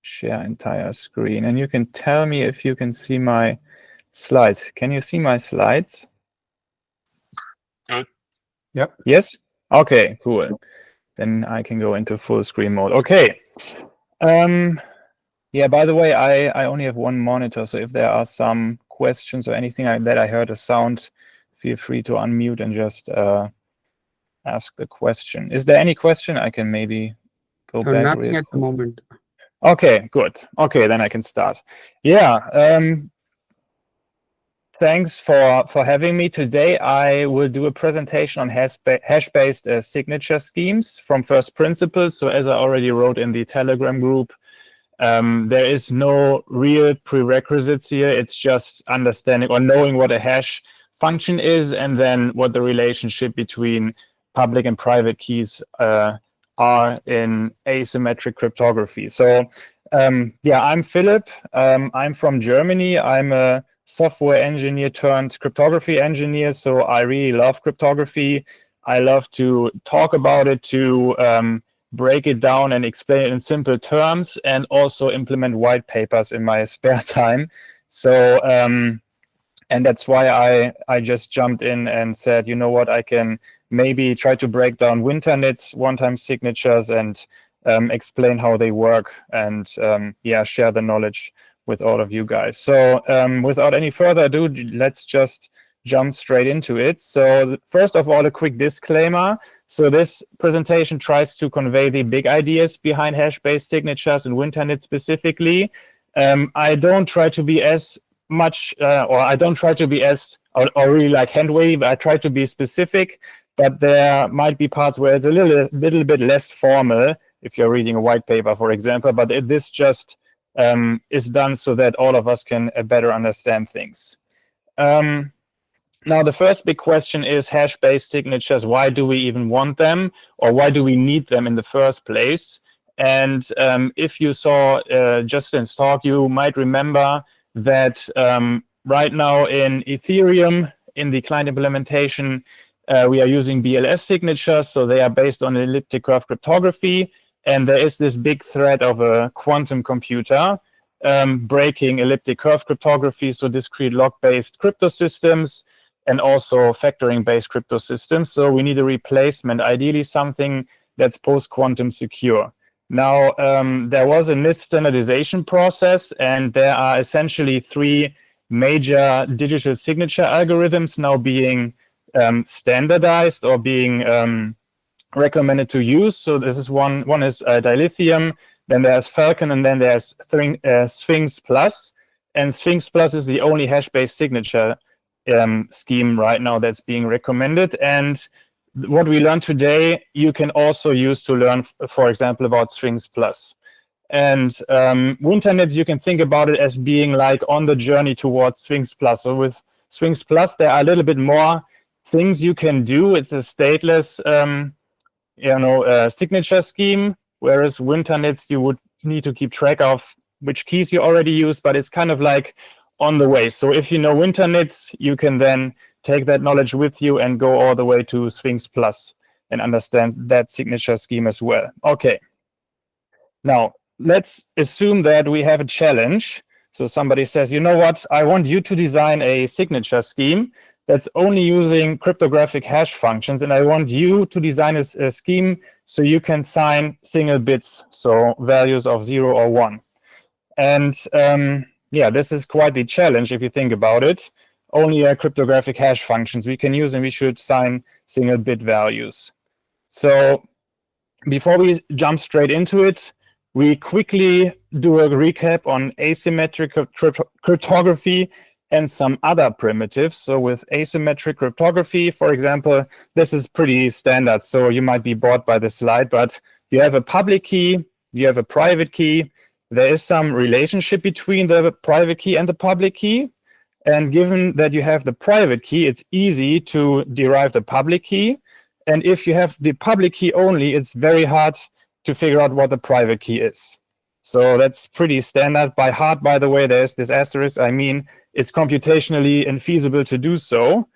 share entire screen. And you can tell me if you can see my slides. Can you see my slides? Good. Yep. Yes? Okay, cool. Then I can go into full screen mode. Okay. Yeah, by the way, I only have one monitor, so if there are some questions or anything like that, I heard a sound, feel free to unmute and just ask the question. Is there any question? I can maybe go back. Nothing at the moment. Okay, good. Okay, then I can start. Yeah, thanks for having me today. I will do a presentation on hash-based signature schemes from first principles. So as I already wrote in the Telegram group, there is no real prerequisites here. It's just understanding or knowing what a hash function is, and then what the relationship between public and private keys are in asymmetric cryptography. So yeah, I'm Philip. I'm from Germany. I'm a software engineer turned cryptography engineer. So I really love cryptography. I love to talk about it, to break it down and explain it in simple terms, and also implement white papers in my spare time. So, and that's why I just jumped in and said, you know what, I can maybe try to break down Winternitz one-time signatures and explain how they work, and yeah, share the knowledge with all of you guys. So without any further ado, let's just jump straight into it. So first of all, a quick disclaimer. So this presentation tries to convey the big ideas behind hash-based signatures and Winternitz specifically. I don't try to be as much, or I don't try to be as, or really like hand-wavy, but I try to be specific, but there might be parts where it's a little bit less formal if you're reading a white paper, for example, but this just is done so that all of us can better understand things. Now, the first big question is hash-based signatures. Why do we even want them, or why do we need them in the first place? And if you saw Justin's talk, you might remember that right now in Ethereum, in the client implementation, we are using BLS signatures. So they are based on elliptic curve cryptography. And there is this big threat of a quantum computer breaking elliptic curve cryptography, so discrete lock-based crypto systems, and also factoring-based crypto systems. So we need a replacement, ideally something that's post-quantum secure. Now, there was a NIST standardization process, and there are essentially three major digital signature algorithms now being standardized or being recommended to use. So this is one is dilithium, then there's Falcon, and then there's Sphinx Plus. And Sphinx Plus is the only hash-based signature scheme right now that's being recommended. And what we learned today, you can also use to learn, for example, about Sphinx Plus. And Winternitz, you can think about it as being like on the journey towards Sphinx Plus. So with Sphinx Plus, there are a little bit more things you can do. It's a stateless signature scheme, whereas Winternitz, you would need to keep track of which keys you already use, but it's kind of like on the way. So if you know Winternitz, you can then take that knowledge with you and go all the way to Sphinx Plus and understand that signature scheme as well. Okay. Now, let's assume that we have a challenge. So somebody says, you know what, I want you to design a signature scheme that's only using cryptographic hash functions, and I want you to design a scheme so you can sign single bits, so values of 0 or 1. And yeah, this is quite the challenge if you think about it. Only cryptographic hash functions we can use, and we should sign single bit values. So before we jump straight into it, we quickly do a recap on asymmetric cryptography and some other primitives. So with asymmetric cryptography, for example, this is pretty standard. So you might be bored by this slide, but you have a public key, you have a private key. There is some relationship between the private key and the public key. And given that you have the private key, it's easy to derive the public key. And if you have the public key only, it's very hard to figure out what the private key is. So that's pretty standard. By heart, by the way, there's this asterisk. I mean, it's computationally infeasible to do so.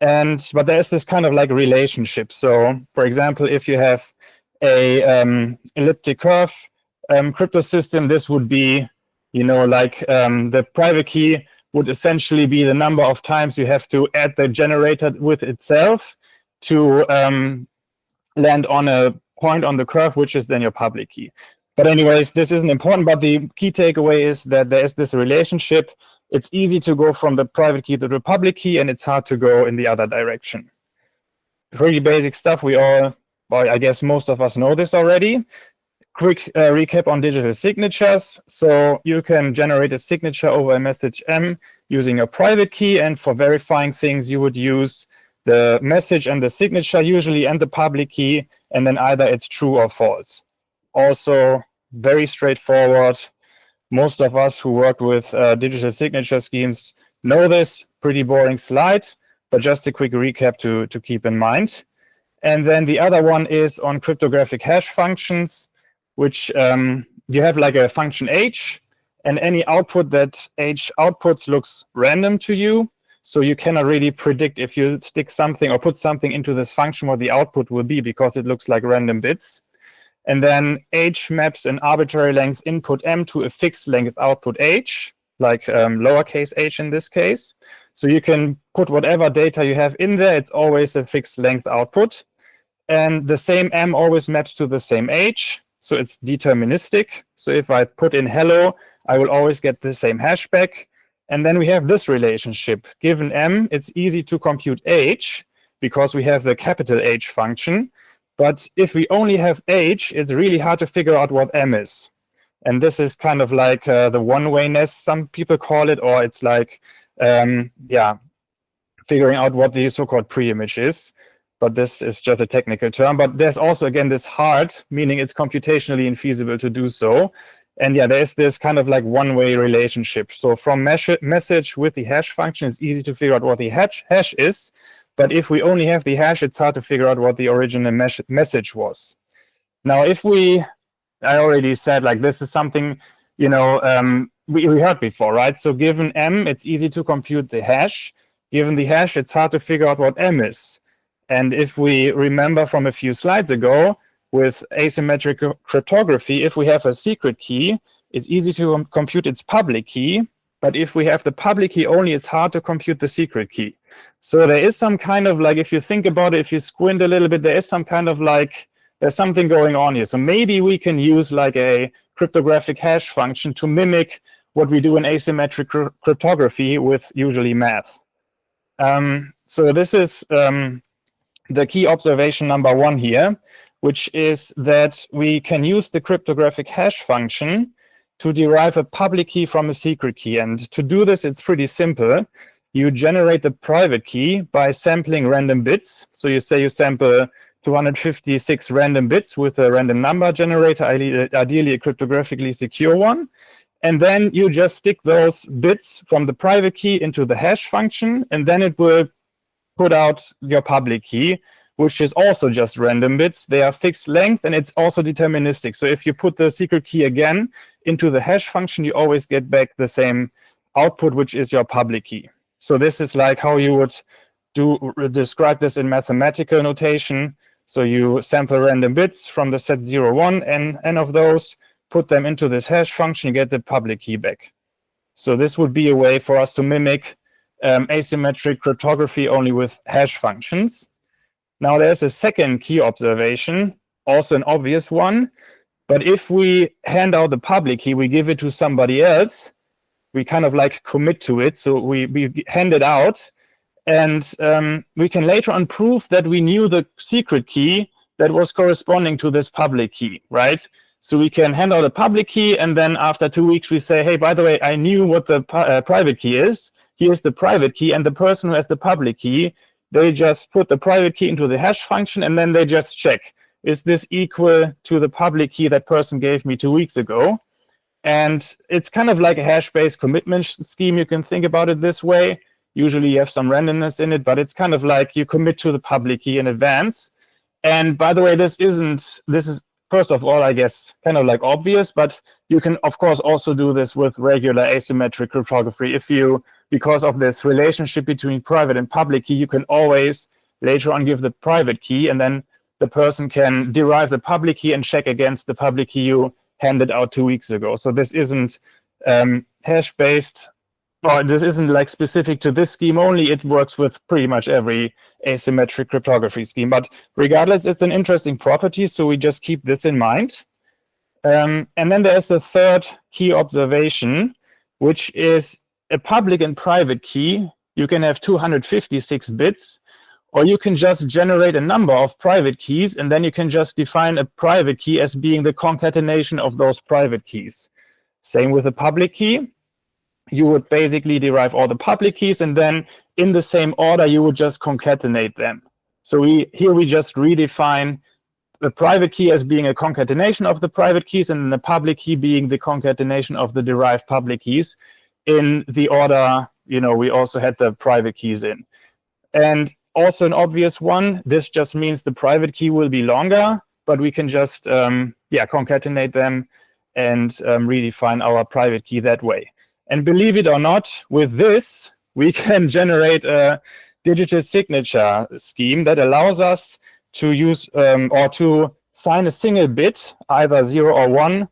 But there's this kind of like relationship. So for example, if you have a elliptic curve crypto system, this would be, like the private key would essentially be the number of times you have to add the generator with itself to land on a point on the curve, which is then your public key. But anyways, this isn't important, but the key takeaway is that there is this relationship. It's easy to go from the private key to the public key, and it's hard to go in the other direction. Pretty basic stuff. Well, I guess most of us know this already. Quick recap on digital signatures. So you can generate a signature over a message M using a private key, and for verifying things, you would use the message and the signature usually and the public key, and then either it's true or false. Also very straightforward. Most of us who work with digital signature schemes know this. Pretty boring slide, but just a quick recap to keep in mind. And then the other one is on cryptographic hash functions, which you have like a function h, and any output that h outputs looks random to you. So you cannot really predict if you stick something or put something into this function what the output will be, because it looks like random bits. And then h maps an arbitrary length input m to a fixed length output h, like lowercase h in this case. So you can put whatever data you have in there. It's always a fixed length output. And the same m always maps to the same h. So it's deterministic. So if I put in hello, I will always get the same hash back. And then we have this relationship. Given m, it's easy to compute h because we have the capital H function. But if we only have h, it's really hard to figure out what m is. And this is kind of like the one-wayness, some people call it, or it's like, figuring out what the so-called pre-image is. But this is just a technical term. But there's also, again, this hard, meaning it's computationally infeasible to do so. And yeah, there's this kind of like one-way relationship. So from message with the hash function, it's easy to figure out what the hash is. But if we only have the hash, it's hard to figure out what the original message was. Now, I already said, like, this is something, we heard before, right? So given m, it's easy to compute the hash. Given the hash, it's hard to figure out what m is. And if we remember from a few slides ago, with asymmetric cryptography, if we have a secret key, it's easy to compute its public key. But if we have the public key only, it's hard to compute the secret key. So there is some kind of like, if you think about it, if you squint a little bit, there is some kind of like, there's something going on here. So maybe we can use like a cryptographic hash function to mimic what we do in asymmetric cryptography with usually math. So this is the key observation number 1 here, which is that we can use the cryptographic hash function to derive a public key from a secret key. And to do this, it's pretty simple. You generate the private key by sampling random bits. So you say you sample 256 random bits with a random number generator, ideally a cryptographically secure one. And then you just stick those bits from the private key into the hash function, and then it will put out your public key, which is also just random bits. They are fixed length, and it's also deterministic. So if you put the secret key again into the hash function, you always get back the same output, which is your public key. So this is like how you would describe this in mathematical notation. So you sample random bits from the set 0, 1, n of those, put them into this hash function, you get the public key back. So this would be a way for us to mimic asymmetric cryptography only with hash functions. Now there's a second key observation, also an obvious one. But if we hand out the public key, we give it to somebody else, we kind of like commit to it. So we hand it out, and we can later on prove that we knew the secret key that was corresponding to this public key, right? So we can hand out a public key, and then after 2 weeks, we say, hey, by the way, I knew what the private key is. Here's the private key, and the person who has the public key, they just put the private key into the hash function, and then they just check, is this equal to the public key that person gave me 2 weeks ago? And it's kind of like a hash-based commitment scheme. You can think about it this way. Usually you have some randomness in it, but it's kind of like you commit to the public key in advance. And by the way, this is, first of all, I guess, kind of like obvious, but you can, of course, also do this with regular asymmetric cryptography. If you, because of this relationship between private and public key, you can always later on give the private key, and then the person can derive the public key and check against the public key you handed out 2 weeks ago. So this isn't hash-based, or this isn't like specific to this scheme only. It works with pretty much every asymmetric cryptography scheme. But regardless, it's an interesting property, so we just keep this in mind. And then there's the third key observation, which is a public and private key. You can have 256 bits, or you can just generate a number of private keys, and then you can just define a private key as being the concatenation of those private keys. Same with a public key. You would basically derive all the public keys, and then in the same order, you would just concatenate them. So here we just redefine the private key as being a concatenation of the private keys, and the public key being the concatenation of the derived public keys in the order, we also had the private keys in. And also an obvious one, this just means the private key will be longer, but we can just concatenate them and redefine our private key that way. And believe it or not, with this, we can generate a digital signature scheme that allows us to use or to sign a single bit, either 0 or 1,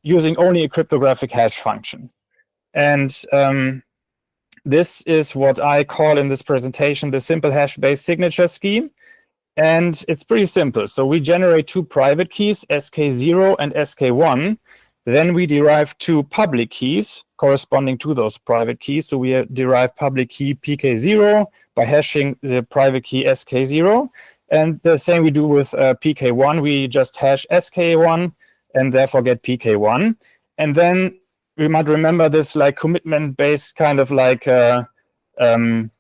using only a cryptographic hash function. And this is what I call in this presentation the simple hash-based signature scheme. And it's pretty simple. So we generate 2 private keys, SK0 and SK1. Then we derive 2 public keys corresponding to those private keys. So we derive public key PK0 by hashing the private key SK0. And the same we do with PK1. We just hash SK1 and therefore get PK1. And then we might remember this like commitment-based kind of like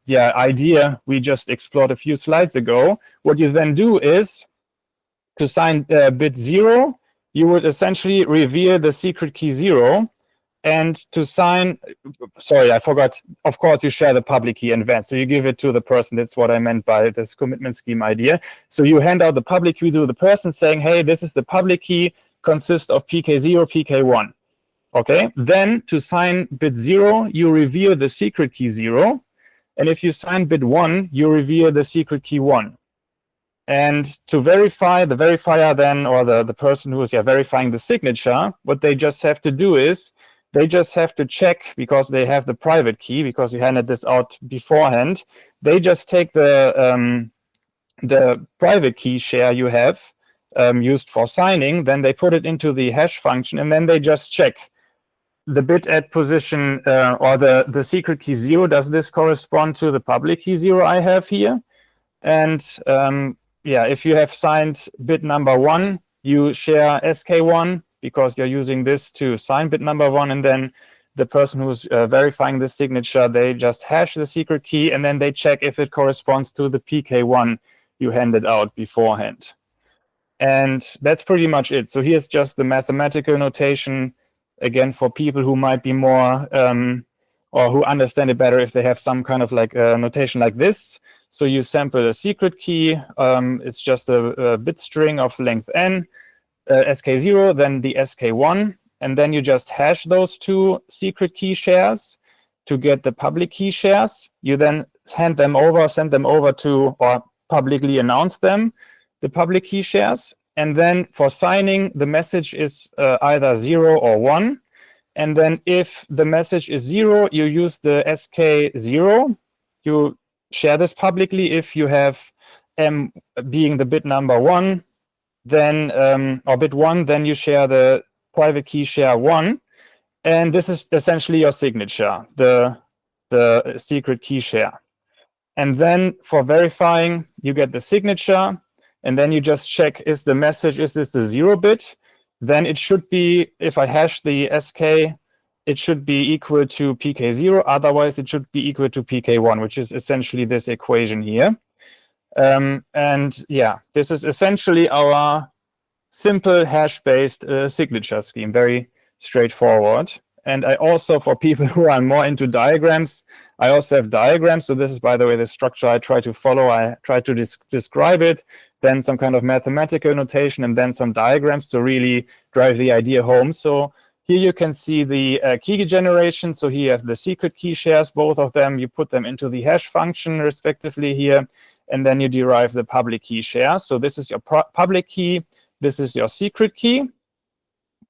idea we just explored a few slides ago. What you then do is to sign bit 0, you would essentially reveal the secret key 0. And to sign, sorry, I forgot, of course, you share the public key in advance. So you give it to the person. That's what I meant by this commitment scheme idea. So you hand out the public key to the person saying, hey, this is the public key, consists of PK0, PK1. Okay, then to sign bit 0, you reveal the secret key 0. And if you sign bit 1, you reveal the secret key 1. And to verify, the verifier then, or the person who is verifying the signature, what they just have to do is, they just have to check, because they have the private key, because you handed this out beforehand, they just take the private key share you have used for signing, then they put it into the hash function, and then they just check the bit at position or the secret key 0. Does this correspond to the public key 0 I have here? And if you have signed bit number 1, you share SK1 because you're using this to sign bit number 1, and then the person who's verifying the signature, they just hash the secret key, and then they check if it corresponds to the PK1 you handed out beforehand. And that's pretty much it. So here's just the mathematical notation, again, for people who might be more, or who understand it better if they have some kind of like notation like this. So you sample a secret key. It's just a bit string of length n, SK0, then the SK1, and then you just hash those 2 secret key shares to get the public key shares. You then send them over to, or publicly announce them, the public key shares. And then for signing, the message is either 0 or 1. And then if the message is 0, you use the SK0. You share this publicly. If you have M being the bit number 1, then or bit 1, then you share the private key share 1. And this is essentially your signature, the secret key share. And then for verifying, you get the signature. And then you just check, is the message, is this the 0 bit? Then it should be, if I hash the SK, it should be equal to PK0. Otherwise, it should be equal to PK1, which is essentially this equation here. This is essentially our simple hash-based signature scheme, very straightforward. And I also, for people who are more into diagrams, I also have diagrams. So this is, by the way, the structure I try to follow. I try to describe it, then some kind of mathematical notation, and then some diagrams to really drive the idea home. So here you can see the key generation. So here you have the secret key shares, both of them. You put them into the hash function, respectively, here. And then you derive the public key share. So this is your public key. This is your secret key.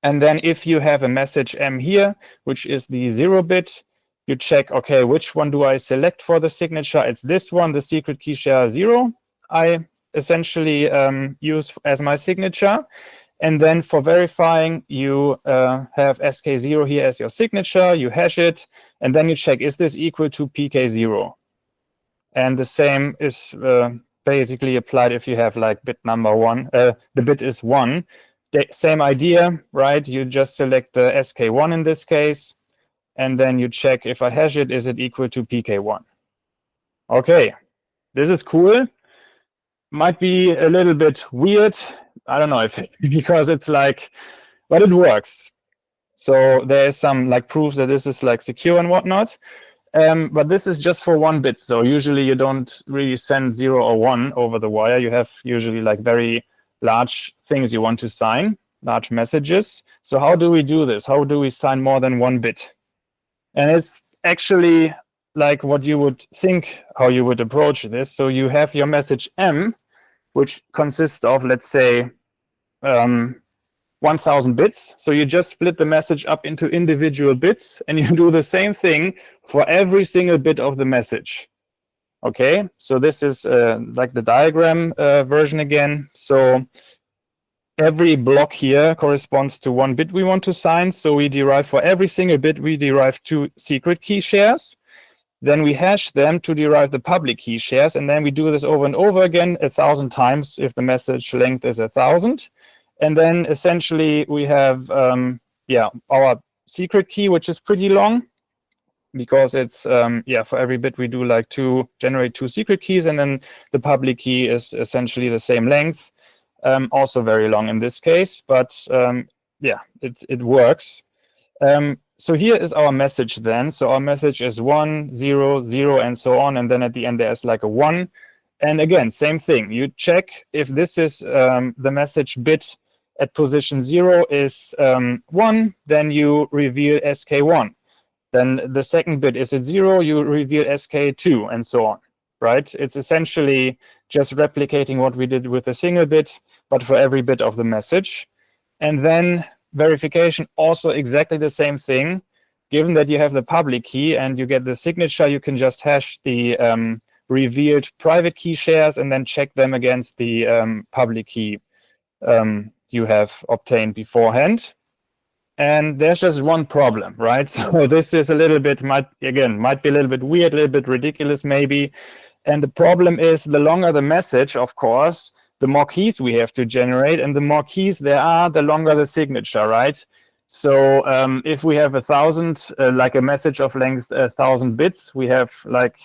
And then if you have a message M here, which is the 0 bit, you check, okay, which one do I select for the signature? It's this one, the secret key share 0. I essentially use as my signature. And then for verifying, you have SK0 here as your signature, you hash it, and then you check, is this equal to PK0? And the same is basically applied if you have like bit number 1. The bit is 1. The same idea, right? You just select the SK1 in this case, and then you check if I hash it, is it equal to PK1? Okay, this is cool. Might be a little bit weird. I don't know if because it's like, but it works. So there's some like proofs that this is like secure and whatnot. But this is just for 1 bit. So usually you don't really send 0 or 1 over the wire. You have usually like very large things you want to sign, large messages. So how do we do this? How do we sign more than 1 bit? And it's actually like what you would think, how you would approach this. So you have your message M, which consists of, let's say, 1000 bits. So you just split the message up into individual bits, and you do the same thing for every single bit of the message. Okay, so this is like the diagram version again. So every block here corresponds to 1 bit we want to sign. So we derive for every single bit, we derive 2 secret key shares. Then we hash them to derive the public key shares. And then we do this over and over again 1,000 times if the message length is 1,000. And then essentially we have our secret key, which is pretty long, because it's for every bit we do like generate 2 secret keys, and then the public key is essentially the same length, also very long in this case, but it works. So here is our message then. So our message is 1, 0, 0, and so on, and then at the end there's like a 1. And again, same thing. You check if this is the message bit at position 0 is 1, then you reveal SK1. Then the second bit is at 0, you reveal SK2, and so on, right? It's essentially just replicating what we did with a single bit, but for every bit of the message. And then verification, also exactly the same thing. Given that you have the public key and you get the signature, you can just hash the revealed private key shares and then check them against the public key you have obtained beforehand. And there's just one problem, right? So this is a little bit, might be a little bit weird, a little bit ridiculous maybe. And the problem is, the longer the message, of course, the more keys we have to generate, and the more keys there are, the longer the signature, right? So if we have 1,000, like a message of length 1,000 bits, we have like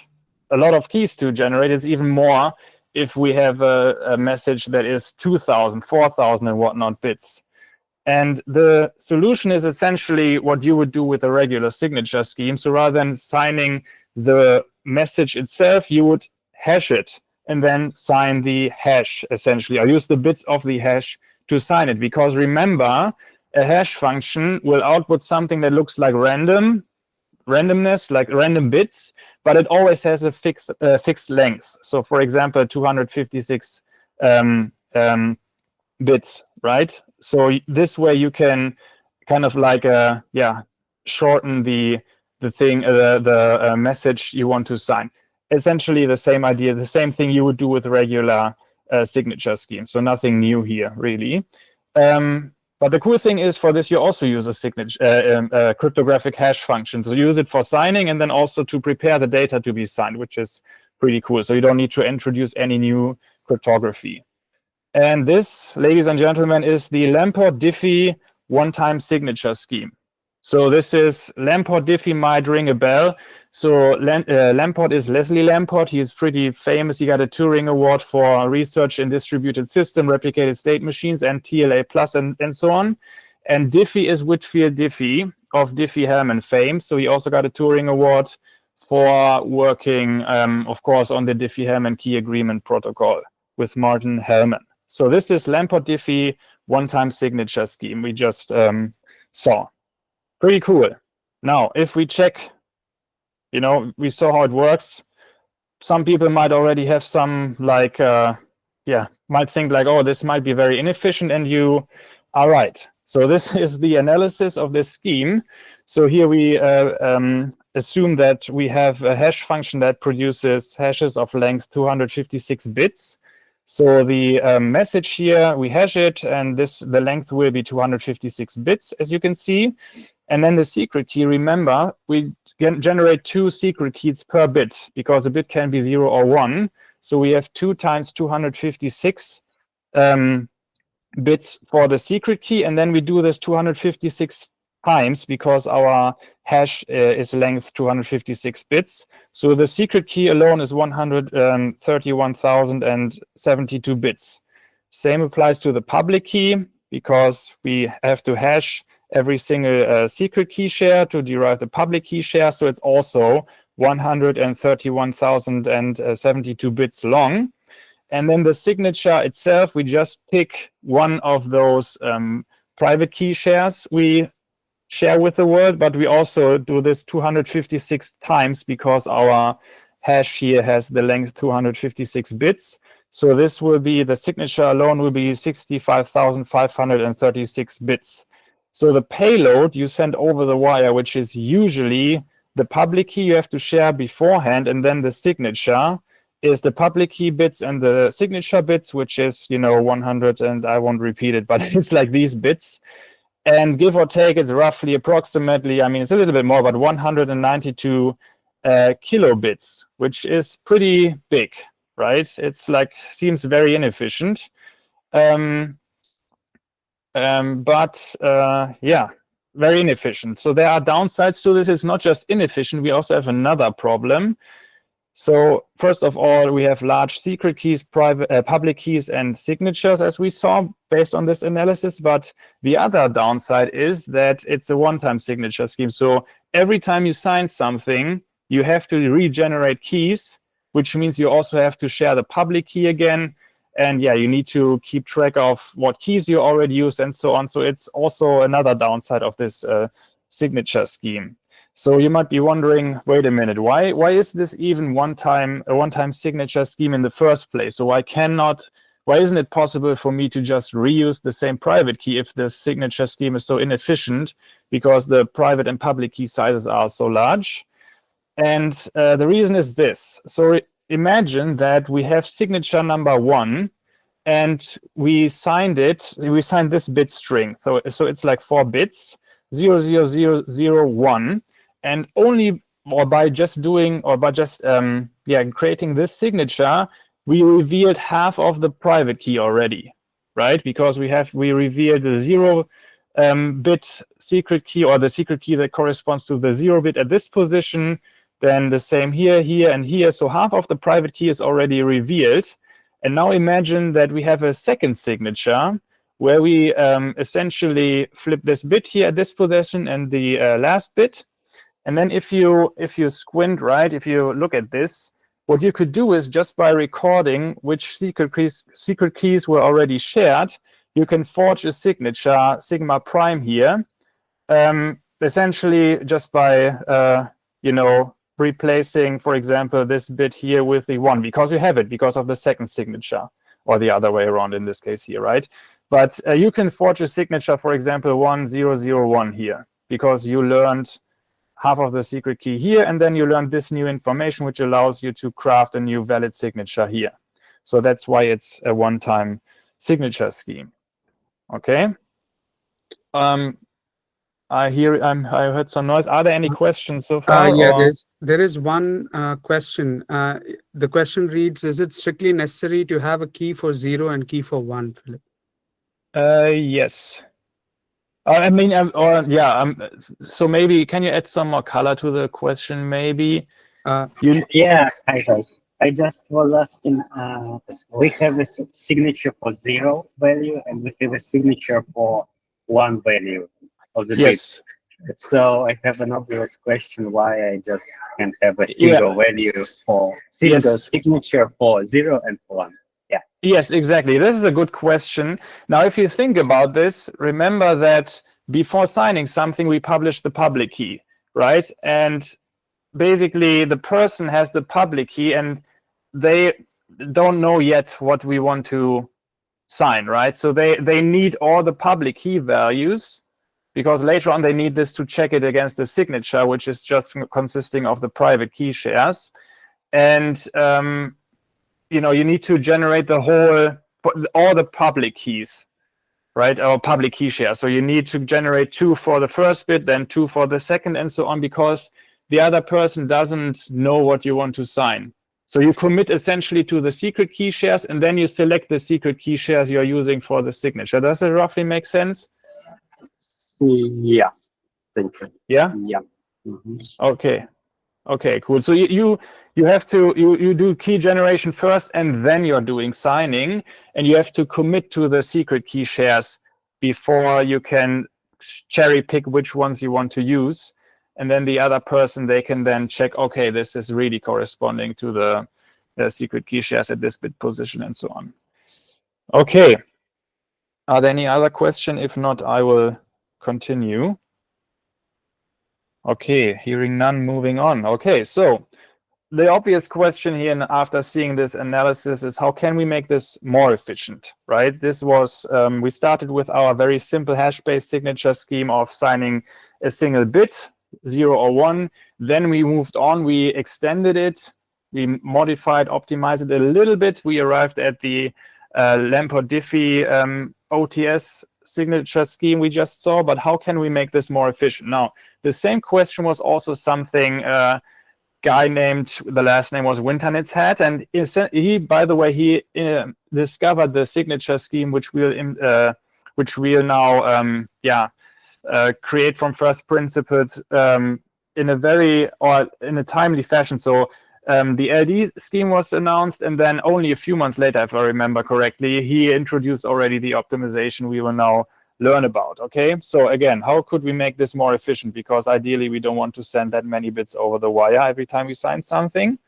a lot of keys to generate. It's even more if we have a message that is 2,000, 4,000 and whatnot bits. And the solution is essentially what you would do with a regular signature scheme. So rather than signing the message itself, you would hash it and then sign the hash, essentially, or use the bits of the hash to sign it. Because remember, a hash function will output something that looks like randomness, like random bits, but it always has a fixed length. So for example, 256 bits, right? So this way you can kind of like shorten the thing, the message you want to sign. Essentially the same idea, the same thing you would do with a regular signature scheme. So nothing new here, really. But the cool thing is, for this you also use a signature cryptographic hash function. So you use it for signing and then also to prepare the data to be signed, which is pretty cool. So you don't need to introduce any new cryptography. And this, ladies and gentlemen, is the Lamport-Diffie one-time signature scheme. So this is Lamport-Diffie, might ring a bell. So Lamport is Leslie Lamport. He is pretty famous. He got a Turing Award for research in distributed system, replicated state machines, and TLA plus, and so on. And Diffie is Whitfield Diffie of Diffie-Hellman fame. So he also got a Turing Award for working, of course, on the Diffie-Hellman key agreement protocol with Martin Hellman. So this is Lamport-Diffie one-time signature scheme we just saw. Pretty cool. Now, if we check, we saw how it works. Some people might already have some might think like, oh, this might be very inefficient, and you are right. So this is the analysis of this scheme. So here we assume that we have a hash function that produces hashes of length 256 bits. So the message here, we hash it, and the length will be 256 bits, as you can see. And then the secret key, remember, we generate 2 secret keys per bit, because a bit can be 0 or 1. So we have 2 times 256 bits for the secret key, and then we do this 256 times because our hash is length 256 bits. So the secret key alone is 131,072 bits. Same applies to the public key, because we have to hash every single secret key share to derive the public key share. So it's also 131,072 bits long. And then the signature itself, we just pick one of those private key shares we share with the world, but we also do this 256 times because our hash here has the length 256 bits. So this will be, the signature alone will be 65,536 bits. So the payload you send over the wire, which is usually the public key you have to share beforehand, and then the signature is the public key bits and the signature bits, which is, 100, and I won't repeat it, but it's like these bits. And give or take, it's roughly approximately, I mean, it's a little bit more, but 192 kilobits, which is pretty big, right? It's like, seems very inefficient. Yeah, very inefficient. So there are downsides to this. It's not just inefficient, we also have another problem. So first of all, we have large secret keys, public keys, and signatures, as we saw based on this analysis. But the other downside is that it's a one-time signature scheme. So every time you sign something, you have to regenerate keys, which means you also have to share the public key again. And yeah, you need to keep track of what keys you already used and so on. So it's also another downside of this signature scheme. So you might be wondering, wait a minute, why is this even a one-time signature scheme in the first place? So why isn't it possible for me to just reuse the same private key if the signature scheme is so inefficient, because the private and public key sizes are so large? And the reason is this. So imagine that we have signature number 1, and we signed this bit string. So it's like 4 bits, 00001. And by creating this signature, we revealed half of the private key already, right? Because we revealed the 0 bit secret key, or the secret key that corresponds to the 0 bit at this position, then the same here, here, and here. So half of the private key is already revealed. And now imagine that we have a second signature where we essentially flip this bit here at this position and the last bit. And then if you squint, right, if you look at this, what you could do is, just by recording which secret keys were already shared, you can forge a signature sigma prime here, essentially just by replacing, for example, this bit here with the 1, because you have it because of the second signature, or the other way around in this case here, right? But you can forge a signature, for example, 1001 here, because you learned half of the secret key here, and then you learned this new information, which allows you to craft a new valid signature here. So that's why it's a one-time signature scheme. Okay. I heard some noise. Are there any questions so far? Yeah, there is one question. The question reads: is it strictly necessary to have a key for 0 and key for 1, Philip? Yes. So maybe can you add some more color to the question? Maybe. Yeah, hi guys. I just was asking. We have a signature for 0 value, and we have a signature for 1 value of the bit. So I have an obvious question: why I just can't have a single value for signature for 0 and for 1? Yeah. Yes, exactly. This is a good question. Now, if you think about this, remember that before signing something, we publish the public key, right? And basically, the person has the public key, and they don't know yet what we want to sign, right? So they need all the public key values, because later on they need this to check it against the signature, which is just consisting of the private key shares. And you know, you need to generate all the public keys, right? Or public key shares. So you need to generate 2 for the first bit, then 2 for the second, and so on, because the other person doesn't know what you want to sign. So you commit essentially to the secret key shares, and then you select the secret key shares you're using for the signature. Does it roughly make sense? Yeah. Thank you. Yeah? Yeah. Mm-hmm. Okay. Okay, cool. So you have to you do key generation first, and then you're doing signing, and you have to commit to the secret key shares before you can cherry pick which ones you want to use. And then the other person, they can then check, okay, this is really corresponding to the secret key shares at this bit position, and so on. Okay. Are there any other questions? If not, I will continue. Okay, hearing none, moving on. Okay, so the obvious question here, and after seeing this analysis, is how can we make this more efficient, right? This was, we started with our very simple hash-based signature scheme of signing a single bit, 0 or 1. Then we moved on, we extended it, we modified, optimized it a little bit. We arrived at the Lamport-Diffie OTS signature scheme we just saw, but how can we make this more efficient? Now, the same question was also something guy named, the last name was Winternitz had, and he, by the way, he discovered the signature scheme which we'll now create from first principles in a timely fashion. So the LD scheme was announced, and then only a few months later, if I remember correctly, he introduced already the optimization we will now learn about. Okay, so again, how could we make this more efficient? Because ideally we don't want to send that many bits over the wire every time we sign something.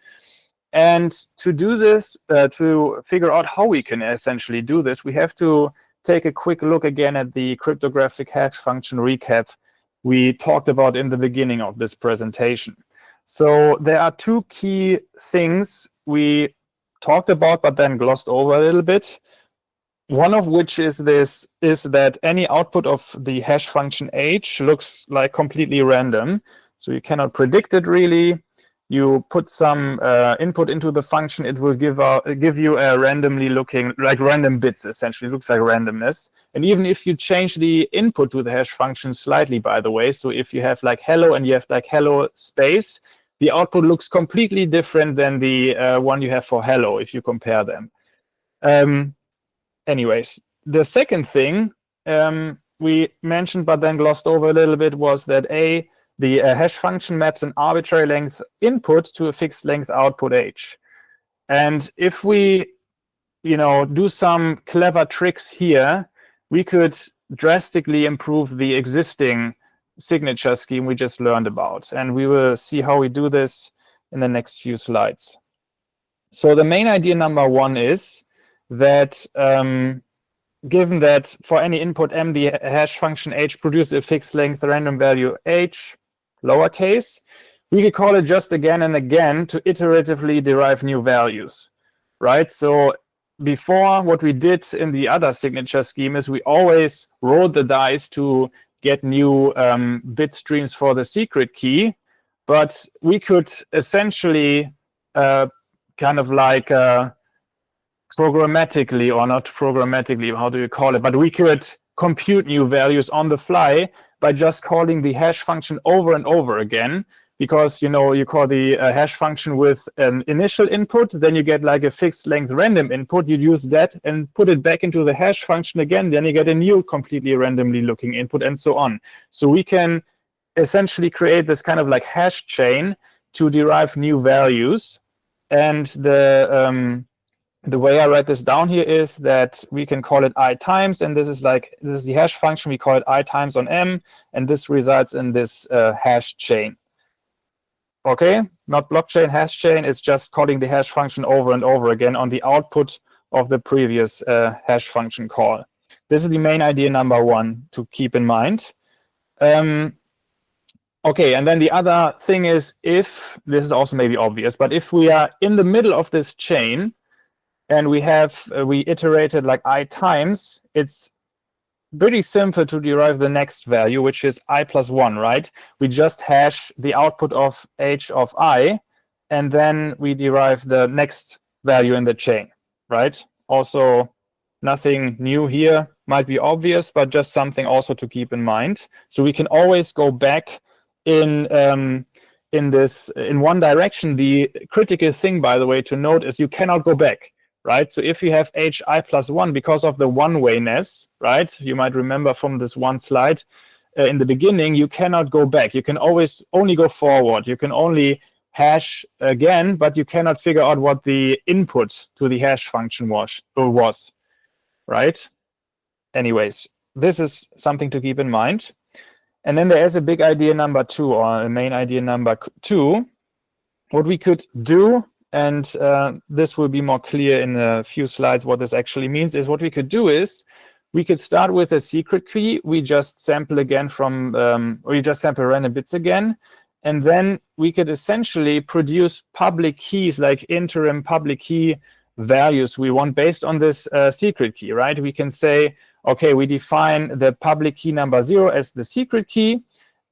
And to do this, to figure out how we can essentially do this, we have to take a quick look again at the cryptographic hash function recap we talked about in the beginning of this presentation. So there are 2 key things we talked about but then glossed over a little bit. One of which is that any output of the hash function h looks like completely random. So you cannot predict it really. You put some input into the function, it will give you a randomly looking, like random bits essentially, it looks like randomness. And even if you change the input to the hash function slightly, by the way, so if you have like hello and you have like hello space, the output looks completely different than the one you have for hello if you compare them. Anyways, the second thing we mentioned but then glossed over a little bit was that the hash function maps an arbitrary length input to a fixed length output h. And if we, do some clever tricks here, we could drastically improve the existing signature scheme we just learned about. And we will see how we do this in the next few slides. So the main idea number 1 is that given that for any input m, the hash function h produces a fixed length random value h, lowercase, we could call it just again and again to iteratively derive new values, right? So before, what we did in the other signature scheme is we always rolled the dice to get new bit streams for the secret key, but we could essentially kind of like programmatically, or not programmatically, how do you call it? But we could compute new values on the fly by just calling the hash function over and over again, because you call the hash function with an initial input, then you get like a fixed length random input, you use that and put it back into the hash function again, then you get a new completely randomly looking input, and so on. So we can essentially create this kind of like hash chain to derive new values. And the way I write this down here is that we can call it I times, and this is the hash function, we call it I times on m, and this results in this hash chain. Okay, not blockchain, hash chain, it's just calling the hash function over and over again on the output of the previous hash function call. This is the main idea number 1 to keep in mind. Okay, and then the other thing is, if, this is also maybe obvious, but if we are in the middle of this chain, and we iterated like I times, it's pretty simple to derive the next value, which is I plus 1, right? We just hash the output of h of I, and then we derive the next value in the chain, right? Also, nothing new here, might be obvious, but just something also to keep in mind. So we can always go back in one direction. The critical thing, by the way, to note is you cannot go back, right? So if you have hi plus 1, because of the one-wayness, right? You might remember from this one slide in the beginning, you cannot go back. You can always only go forward. You can only hash again, but you cannot figure out what the input to the hash function was, right? Anyways, this is something to keep in mind. And then there is a big idea number 2, or a main idea number 2. What we could do, and this will be more clear in a few slides what this actually means, is what we could do is we could start with a secret key. We just sample again from, or you just sample random bits again. And then we could essentially produce public keys, like interim public key values we want based on this secret key, right? We can say, okay, we define the public key number 0 as the secret key,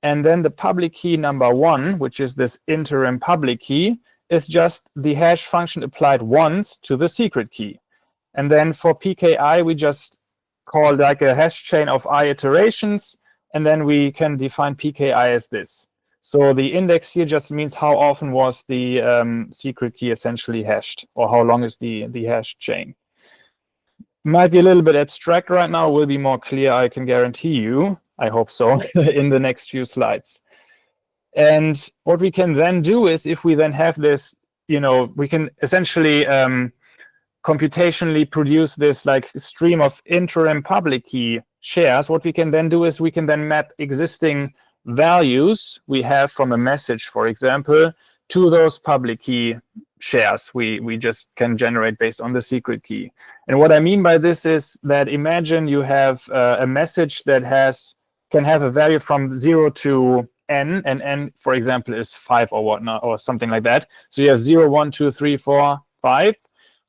and then the public key number 1, which is this interim public key, is just the hash function applied once to the secret key. And then for PKI, we just call like a hash chain of I iterations, and then we can define PKI as this. So the index here just means how often was the secret key essentially hashed, or how long is the hash chain. Might be a little bit abstract right now, will be more clear, I can guarantee you, I hope so, in the next few slides. And what we can then do is, if we then have this, we can essentially computationally produce this like stream of interim public key shares. What we can then do is we can then map existing values we have from a message, for example, to those public key shares we just can generate based on the secret key. And what I mean by this is that imagine you have a message that can have a value from 0 to n, and n, for example, is 5 or whatnot, or something like that. So you have 0, 1, 2, 3, 4, 5.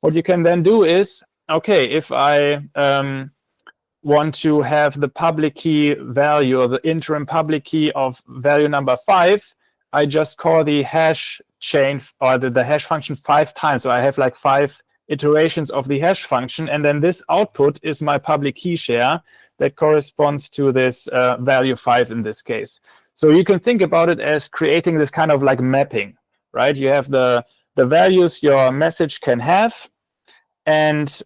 What you can then do is, okay, if I want to have the public key value, or the interim public key of value number 5, I just call the hash chain, or the hash function 5 times. So I have like 5 iterations of the hash function, and then this output is my public key share that corresponds to this value 5 in this case. So you can think about it as creating this kind of like mapping, right? You have the values your message can have, and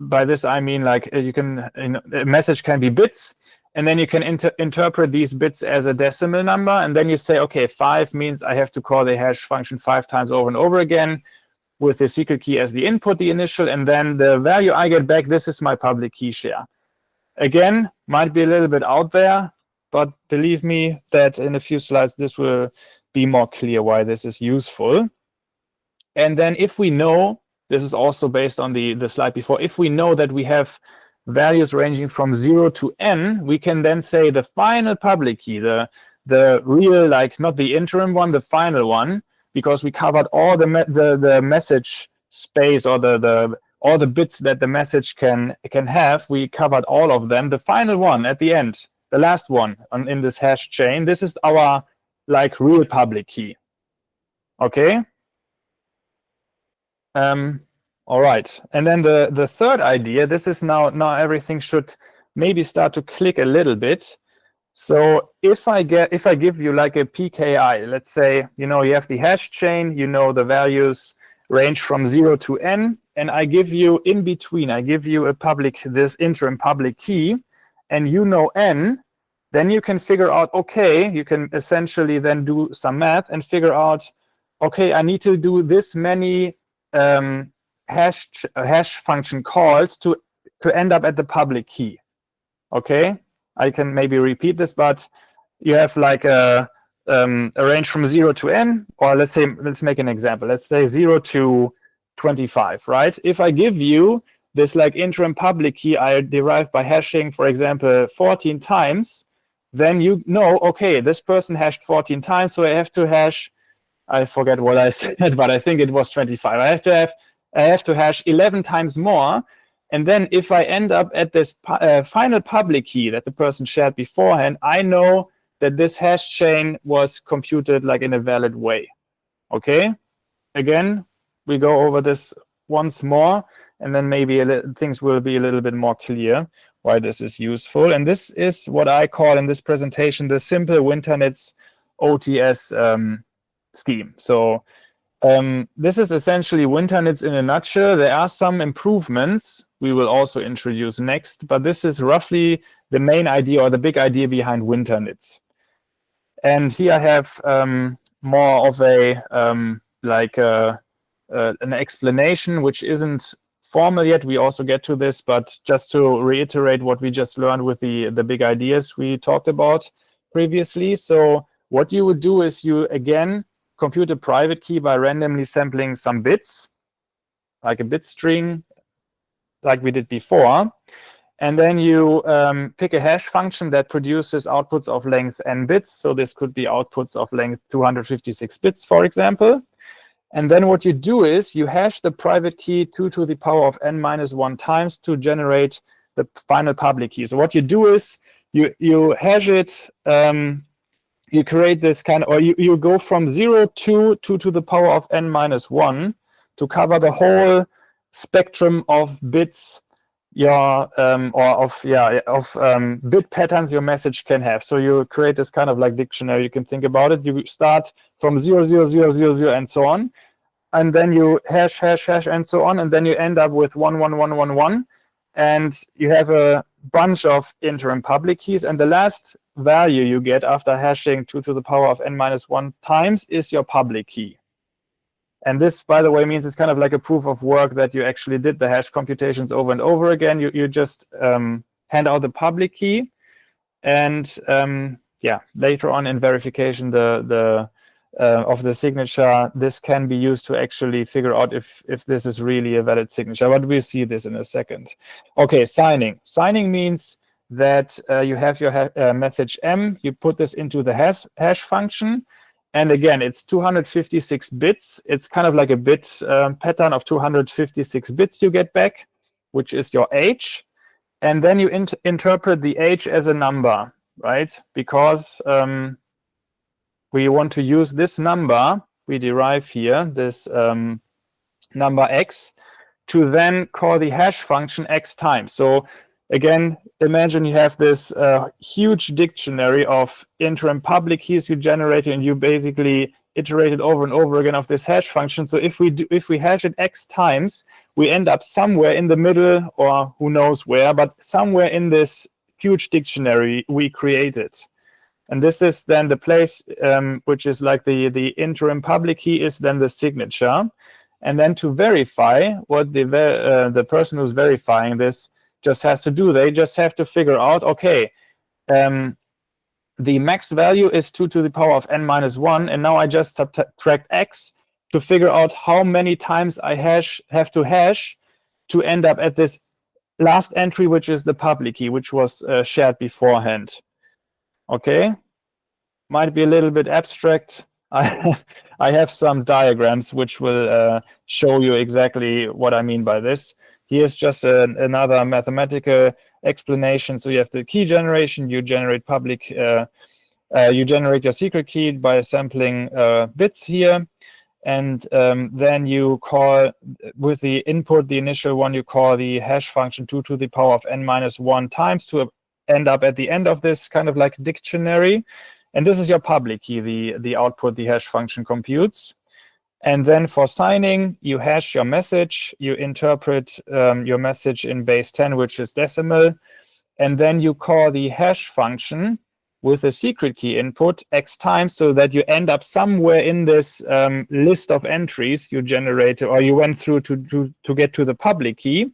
by this I mean like a message can be bits, and then you can interpret these bits as a decimal number, and then you say, okay, 5 means I have to call the hash function 5 times over and over again with the secret key as the input, the initial, and then the value I get back, this is my public key share. Again, might be a little bit out there, but believe me that in a few slides this will be more clear why this is useful. And then if we know, this is also based on the slide before, if we know that we have values ranging from 0 to n, we can then say the final public key, the real, like not the interim one, the final one, because we covered all the message space, or all the bits that the message can have. We covered all of them. The final one at the end, the last one in this hash chain, this is our like real public key. Okay. All right, and then the third idea, this is now everything should maybe start to click a little bit. So if I give you like a PKI, let's say, you have the hash chain, the values range from 0 to n, and I give you in between, I give you this interim public key, and n, then you can figure out, okay, you can essentially then do some math and figure out, okay, I need to do this many hash function calls to end up at the public key. Okay, I can maybe repeat this, but you have like a range from 0 to n, or let's make an example. Let's say 0 to 25, right? If I give you this like interim public key I derived by hashing, for example, 14 times, then okay, this person hashed 14 times, so I have to hash, I forget what I said, but I think it was 25. I have to have I have to hash 11 times more. And then if I end up at this final public key that the person shared beforehand, I know that this hash chain was computed like in a valid way. Okay? Again, we go over this once more, and then maybe things will be a little bit more clear why this is useful. And this is what I call in this presentation the simple Winternitz OTS scheme. So this is essentially Winternitz in a nutshell. There are some improvements we will also introduce next, but this is roughly the main idea or the big idea behind Winternitz. And here I have more of a an explanation, which isn't formal yet. We also get to this, but just to reiterate what we just learned with the big ideas we talked about previously. So what you would do is you again compute a private key by randomly sampling some bits, like a bit string, like we did before. And then you pick a hash function that produces outputs of length n bits. So this could be outputs of length 256 bits, for example. And then what you do is you hash the private key 2 to the power of n minus 1 times to generate the final public key. So what you do is you hash it, you create this kind of, or you go from 0 to 2 to the power of n minus 1 to cover the whole spectrum of bits your bit patterns your message can have. So you create this kind of like dictionary. You can think about it. You start from 0, 0, 0, 0, 0, and so on, and then you hash, hash, hash, and so on, and then you end up with 1, 1, 1, 1, 1, and you have a bunch of interim public keys, and the last value you get after hashing 2 to the power of n minus 1 times is your public key. And this, by the way, means it's kind of like a proof of work that you actually did the hash computations over and over again. You just hand out the public key, and later on in verification of the signature, this can be used to actually figure out if this is really a valid signature. But we'll see this in a second. Okay, signing. Signing means that you have your message M, you put this into the hash function, and again, it's 256 bits. It's kind of like a bit pattern of 256 bits you get back, which is your H. And then you interpret the H as a number, right? Because we want to use this number we derive here, this number X, to then call the hash function X times. So again, imagine you have this huge dictionary of interim public keys you generated, and you basically iterated over and over again of this hash function. So if we hash it X times, we end up somewhere in the middle, or who knows where, but somewhere in this huge dictionary we created. And this is then the place which is like the interim public key is then the signature. And then to verify what the person who's verifying this just has to do, they just have to figure out, okay, the max value is 2 to the power of n minus 1, and now I just subtract x to figure out how many times I have to hash to end up at this last entry, which is the public key, which was shared beforehand. Okay, might be a little bit abstract. I have some diagrams which will show you exactly what I mean by this. Here's just another mathematical explanation. So you have the key generation, you generate public, you generate your secret key by sampling bits here. And then you call, with the input, the initial one, you call the hash function 2 to the power of n minus 1 times to end up at the end of this kind of like dictionary. And this is your public key, the output the hash function computes. And then for signing, you hash your message, you interpret your message in base 10, which is decimal, and then you call the hash function with a secret key input x times, so that you end up somewhere in this list of entries you generated or you went through to get to the public key.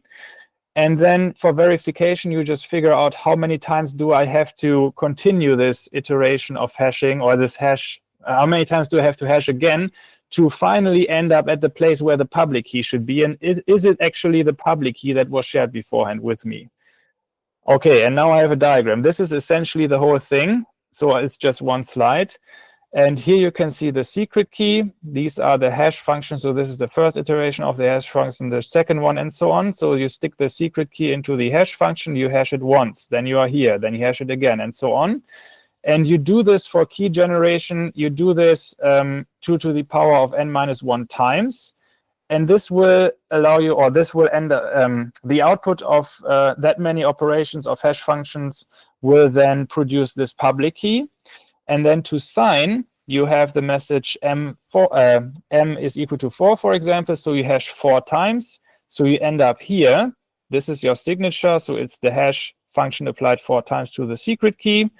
And then for verification, you just figure out how many times do I have to continue this iteration of hashing, or this hash, how many times do I have to hash again to finally end up at the place where the public key should be, and is it actually the public key that was shared beforehand with me? Okay, and now I have a diagram. This is essentially the whole thing, so it's just one slide. And here you can see the secret key. These are the hash functions. So this is the first iteration of the hash function, the second one, and so on. So you stick the secret key into the hash function, you hash it once, then you are here, then you hash it again, and so on. And you do this for key generation. You do this 2 to the power of n-1 times. And this will allow you, or this will end the output of that many operations of hash functions will then produce this public key. And then to sign, you have the message m is equal to 4, for example. So you hash 4 times. So you end up here. This is your signature. So it's the hash function applied 4 times to the secret key.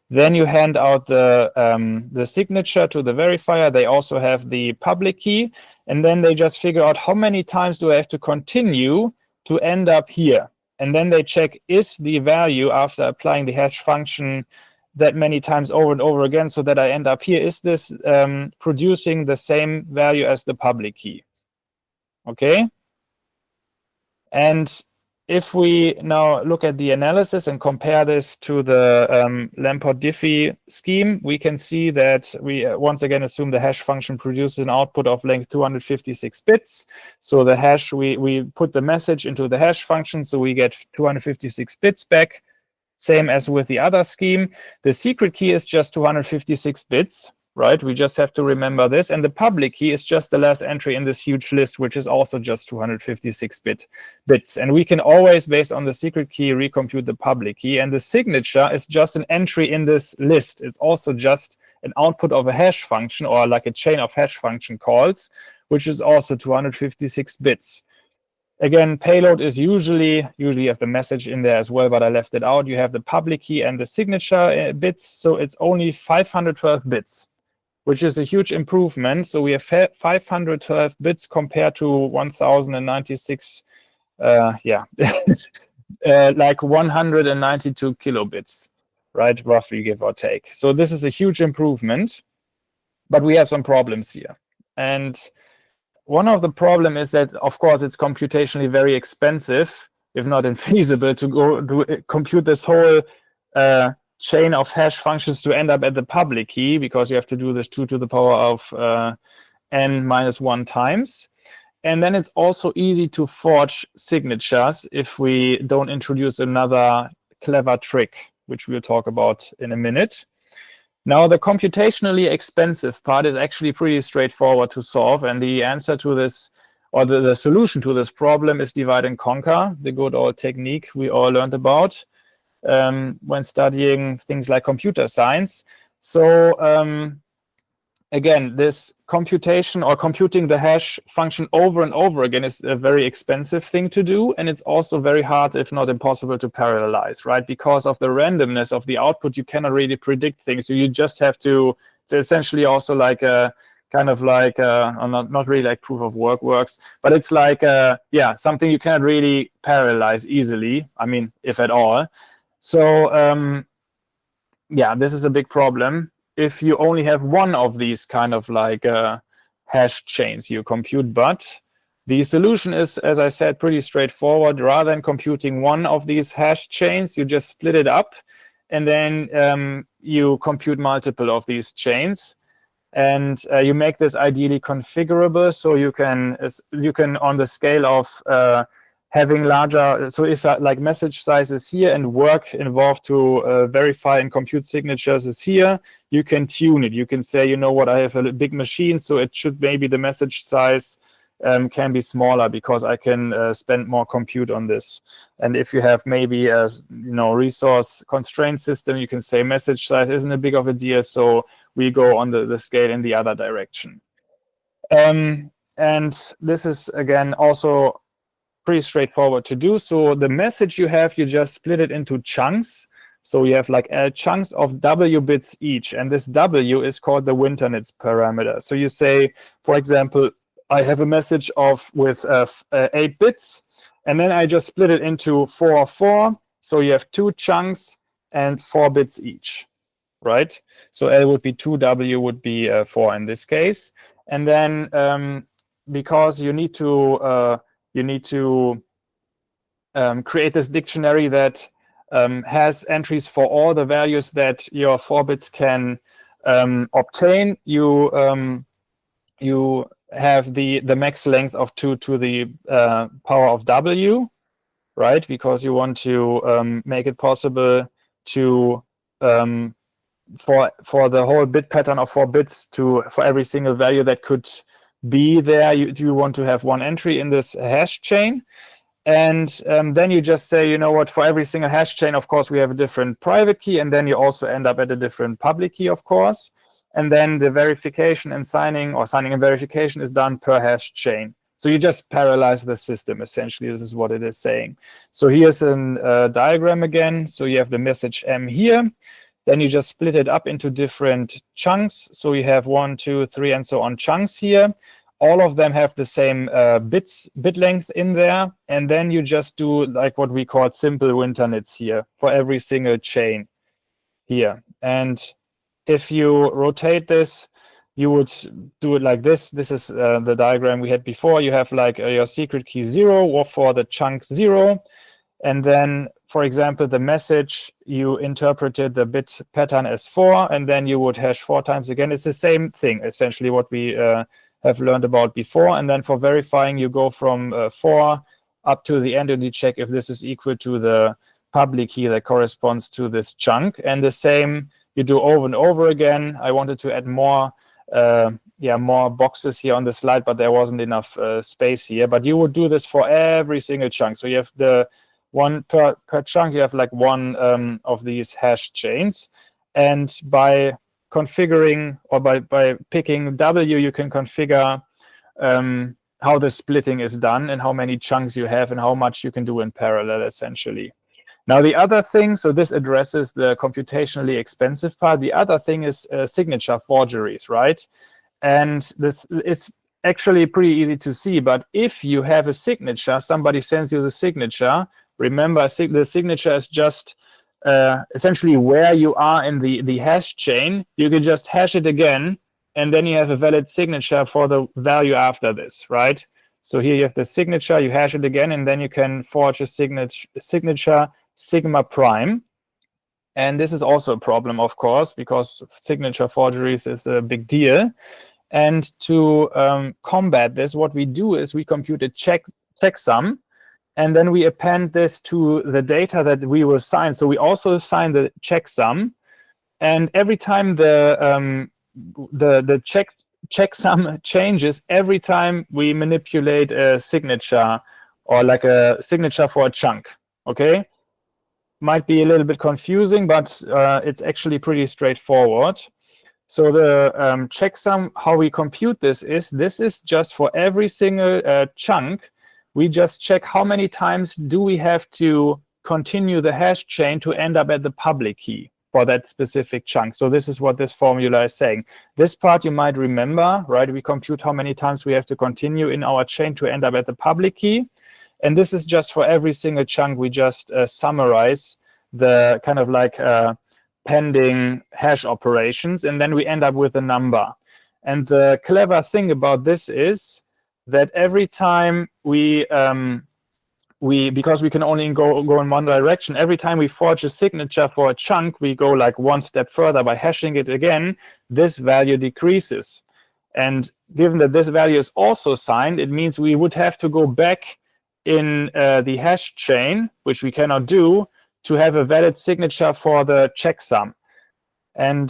Then you hand out the signature to the verifier. They also have the public key. And then they just figure out how many times do I have to continue to end up here. And then they check, is the value after applying the hash function that many times over and over again so that I end up here, is this producing the same value as the public key? Okay. And if we now look at the analysis and compare this to the Lamport-Diffie scheme, we can see that we once again assume the hash function produces an output of length 256 bits. So the hash, we put the message into the hash function, so we get 256 bits back. Same as with the other scheme. The secret key is just 256 bits, right? We just have to remember this. And the public key is just the last entry in this huge list, which is also just 256 bits. And we can always, based on the secret key, recompute the public key. And the signature is just an entry in this list. It's also just an output of a hash function, or like a chain of hash function calls, which is also 256 bits. Again, payload is usually you have the message in there as well, but I left it out. You have the public key and the signature bits, so it's only 512 bits, which is a huge improvement. So we have 512 bits compared to 1096, like 192 kilobits, right? Roughly, give or take. So this is a huge improvement, but we have some problems here. And one of the problem is that, of course, it's computationally very expensive, if not infeasible, to go compute this whole chain of hash functions to end up at the public key, because you have to do this 2 to the power of n-1 times. And then it's also easy to forge signatures if we don't introduce another clever trick, which we'll talk about in a minute. Now, the computationally expensive part is actually pretty straightforward to solve, and the answer to this, or the solution to this problem, is divide and conquer, the good old technique we all learned about when studying things like computer science. So again, this computation or computing the hash function over and over again is a very expensive thing to do, and it's also very hard, if not impossible, to parallelize, right? Because of the randomness of the output, you cannot really predict things. So you just have to, it's essentially also like a kind of like, not really like proof of work works, but it's like, something you cannot really parallelize easily, I mean, if at all. So this is a big problem. If you only have one of these kind of like hash chains you compute, but the solution is, as I said, pretty straightforward. Rather than computing one of these hash chains, you just split it up, and then you compute multiple of these chains, and you make this ideally configurable, so you can on the scale of having larger, so if like message size is here and work involved to verify and compute signatures is here, you can tune it. You can say, you know what, I have a big machine, so it should, maybe the message size can be smaller because I can spend more compute on this. And if you have maybe a resource constraint system, you can say message size isn't a big of a deal, so we go on the scale in the other direction. And this is, again, also pretty straightforward to do. So the message you have, you just split it into chunks. So you have like chunks of W bits each, and this W is called the Winternitz parameter. So you say, for example, I have a message with 8 bits, and then I just split it into 4 of 4. So you have 2 chunks and 4 bits each, right? So L would be 2, W would be 4 in this case. And then because you need to create this dictionary that has entries for all the values that your 4 bits can obtain, you have the max length of 2 to the power of w, right? Because you want to make it possible to for the whole bit pattern of 4 bits for every single value that could be there, you want to have one entry in this hash chain. And then you just say, you know what, for every single hash chain, of course, we have a different private key, and then you also end up at a different public key, of course. And then the verification and signing, or signing and verification, is done per hash chain. So you just parallelize the system, essentially. This is what it is saying. So here's a diagram again. So you have the message M here. Then you just split it up into different chunks. So you have 1, 2, 3, and so on chunks here. All of them have the same bit length in there. And then you just do like what we call simple Winternitz here for every single chain here. And if you rotate this, you would do it like this. This is the diagram we had before. You have like your secret key 0 or for the chunk 0. And then, for example, the message, you interpreted the bit pattern as 4, and then you would hash 4 times again. It's the same thing, essentially, what we have learned about before. And then for verifying, you go from 4 up to the end, and you check if this is equal to the public key that corresponds to this chunk. And the same you do over and over again. I wanted to add more boxes here on the slide, but there wasn't enough space here. But you would do this for every single chunk. So you have the one per chunk, you have like one of these hash chains. And by configuring, or by picking W, you can configure how the splitting is done and how many chunks you have and how much you can do in parallel, essentially. Now, the other thing, so this addresses the computationally expensive part. The other thing is signature forgeries, right? And it's actually pretty easy to see. But if you have a signature, somebody sends you the signature, remember, the signature is just essentially where you are in the hash chain. You can just hash it again, and then you have a valid signature for the value after this, right? So here you have the signature, you hash it again, and then you can forge a signature sigma prime. And this is also a problem, of course, because signature forgeries is a big deal. And to combat this, what we do is we compute a checksum, and then we append this to the data that we will sign. So we also sign the checksum, and every time the checksum changes, every time we manipulate a signature, or like a signature for a chunk. Okay, might be a little bit confusing, but it's actually pretty straightforward. So the checksum, how we compute this is just for every single chunk. We just check how many times do we have to continue the hash chain to end up at the public key for that specific chunk. So this is what this formula is saying. This part you might remember, right? We compute how many times we have to continue in our chain to end up at the public key. And this is just for every single chunk. We just summarize the kind of like pending hash operations, and then we end up with a number. And the clever thing about this is that every time because we can only go in one direction, every time we forge a signature for a chunk, we go like one step further by hashing it again. This value decreases. And given that this value is also signed, it means we would have to go back in the hash chain, which we cannot do, to have a valid signature for the checksum. And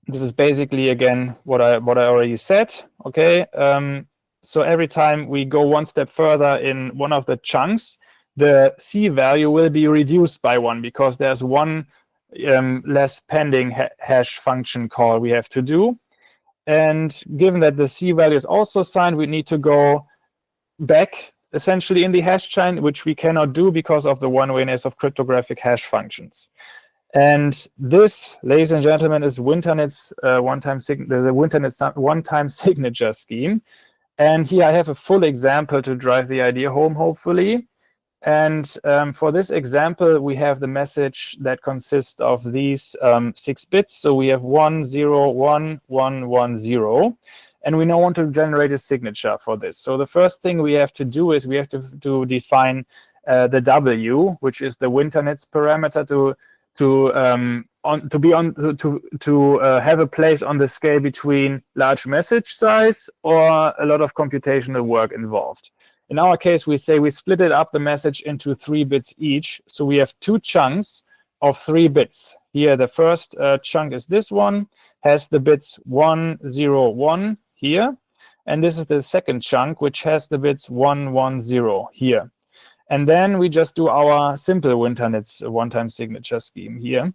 this is basically, again, what I already said. Okay, so every time we go one step further in one of the chunks, the C value will be reduced by 1, because there's one less pending hash function call we have to do. And given that the C value is also signed, we need to go back essentially in the hash chain, which we cannot do because of the one-wayness of cryptographic hash functions. And this, ladies and gentlemen, is Winternitz one-time signature scheme. And here I have a full example to drive the idea home, hopefully. And for this example, we have the message that consists of these 6 bits. So we have 1, 0, 1, 1, 1, 0. And we now want to generate a signature for this. So the first thing we have to do is we have to define the W, which is the Winternitz parameter, to have a place on the scale between large message size or a lot of computational work involved. In our case, we say we split it up the message into 3 bits each. So we have 2 chunks of 3 bits. Here, the first chunk is this one, has the bits 1, 0, 1 here. And this is the second chunk, which has the bits 1, 1, 0 here. And then we just do our simple Winternitz one-time signature scheme here.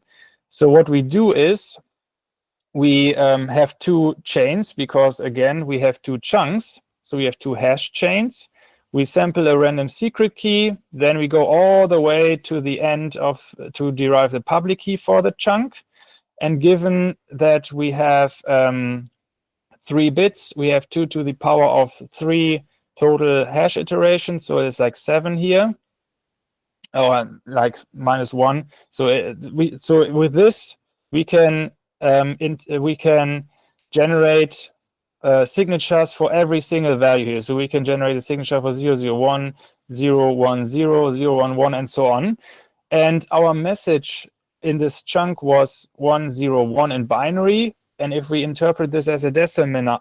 So what we do is we have 2 chains because, again, we have 2 chunks. So we have 2 hash chains. We sample a random secret key. Then we go all the way to the end to derive the public key for the chunk. And given that we have 3 bits, we have 2 to the power of 3 total hash iterations. So it's like 7 here. Or like -1. So with this we can generate signatures for every single value here. So we can generate a signature for 001, 010, 011, and so on. And our message in this chunk was 101 in binary. And if we interpret this as a decimal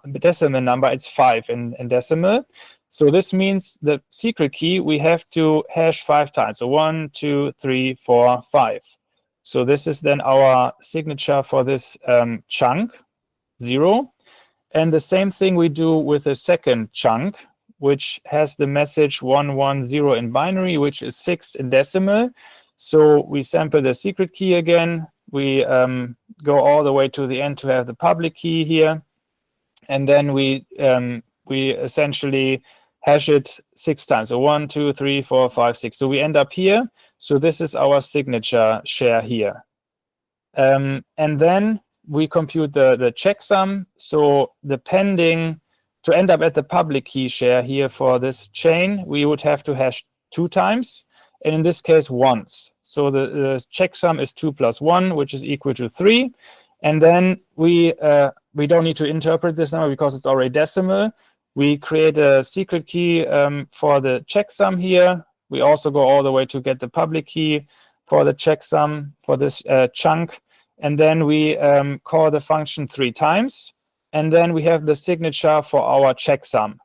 number, it's 5 in decimal. So this means the secret key we have to hash 5 times. So 1, 2, 3, 4, 5. So this is then our signature for this chunk, 0. And the same thing we do with the second chunk, which has the message 110 in binary, which is 6 in decimal. So we sample the secret key again. We go all the way to the end to have the public key here. And then we essentially hash it 6 times. So 1, 2, 3, 4, 5, 6. So we end up here. So this is our signature share here. And then we compute the checksum. So depending, to end up at the public key share here for this chain, we would have to hash 2 times. And in this case, once. So the checksum is 2 plus 1, which is equal to 3. And then we don't need to interpret this number because it's already decimal. We create a secret key for the checksum here. We also go all the way to get the public key for the checksum for this chunk. And then we call the function 3 times. And then we have the signature for our checksum.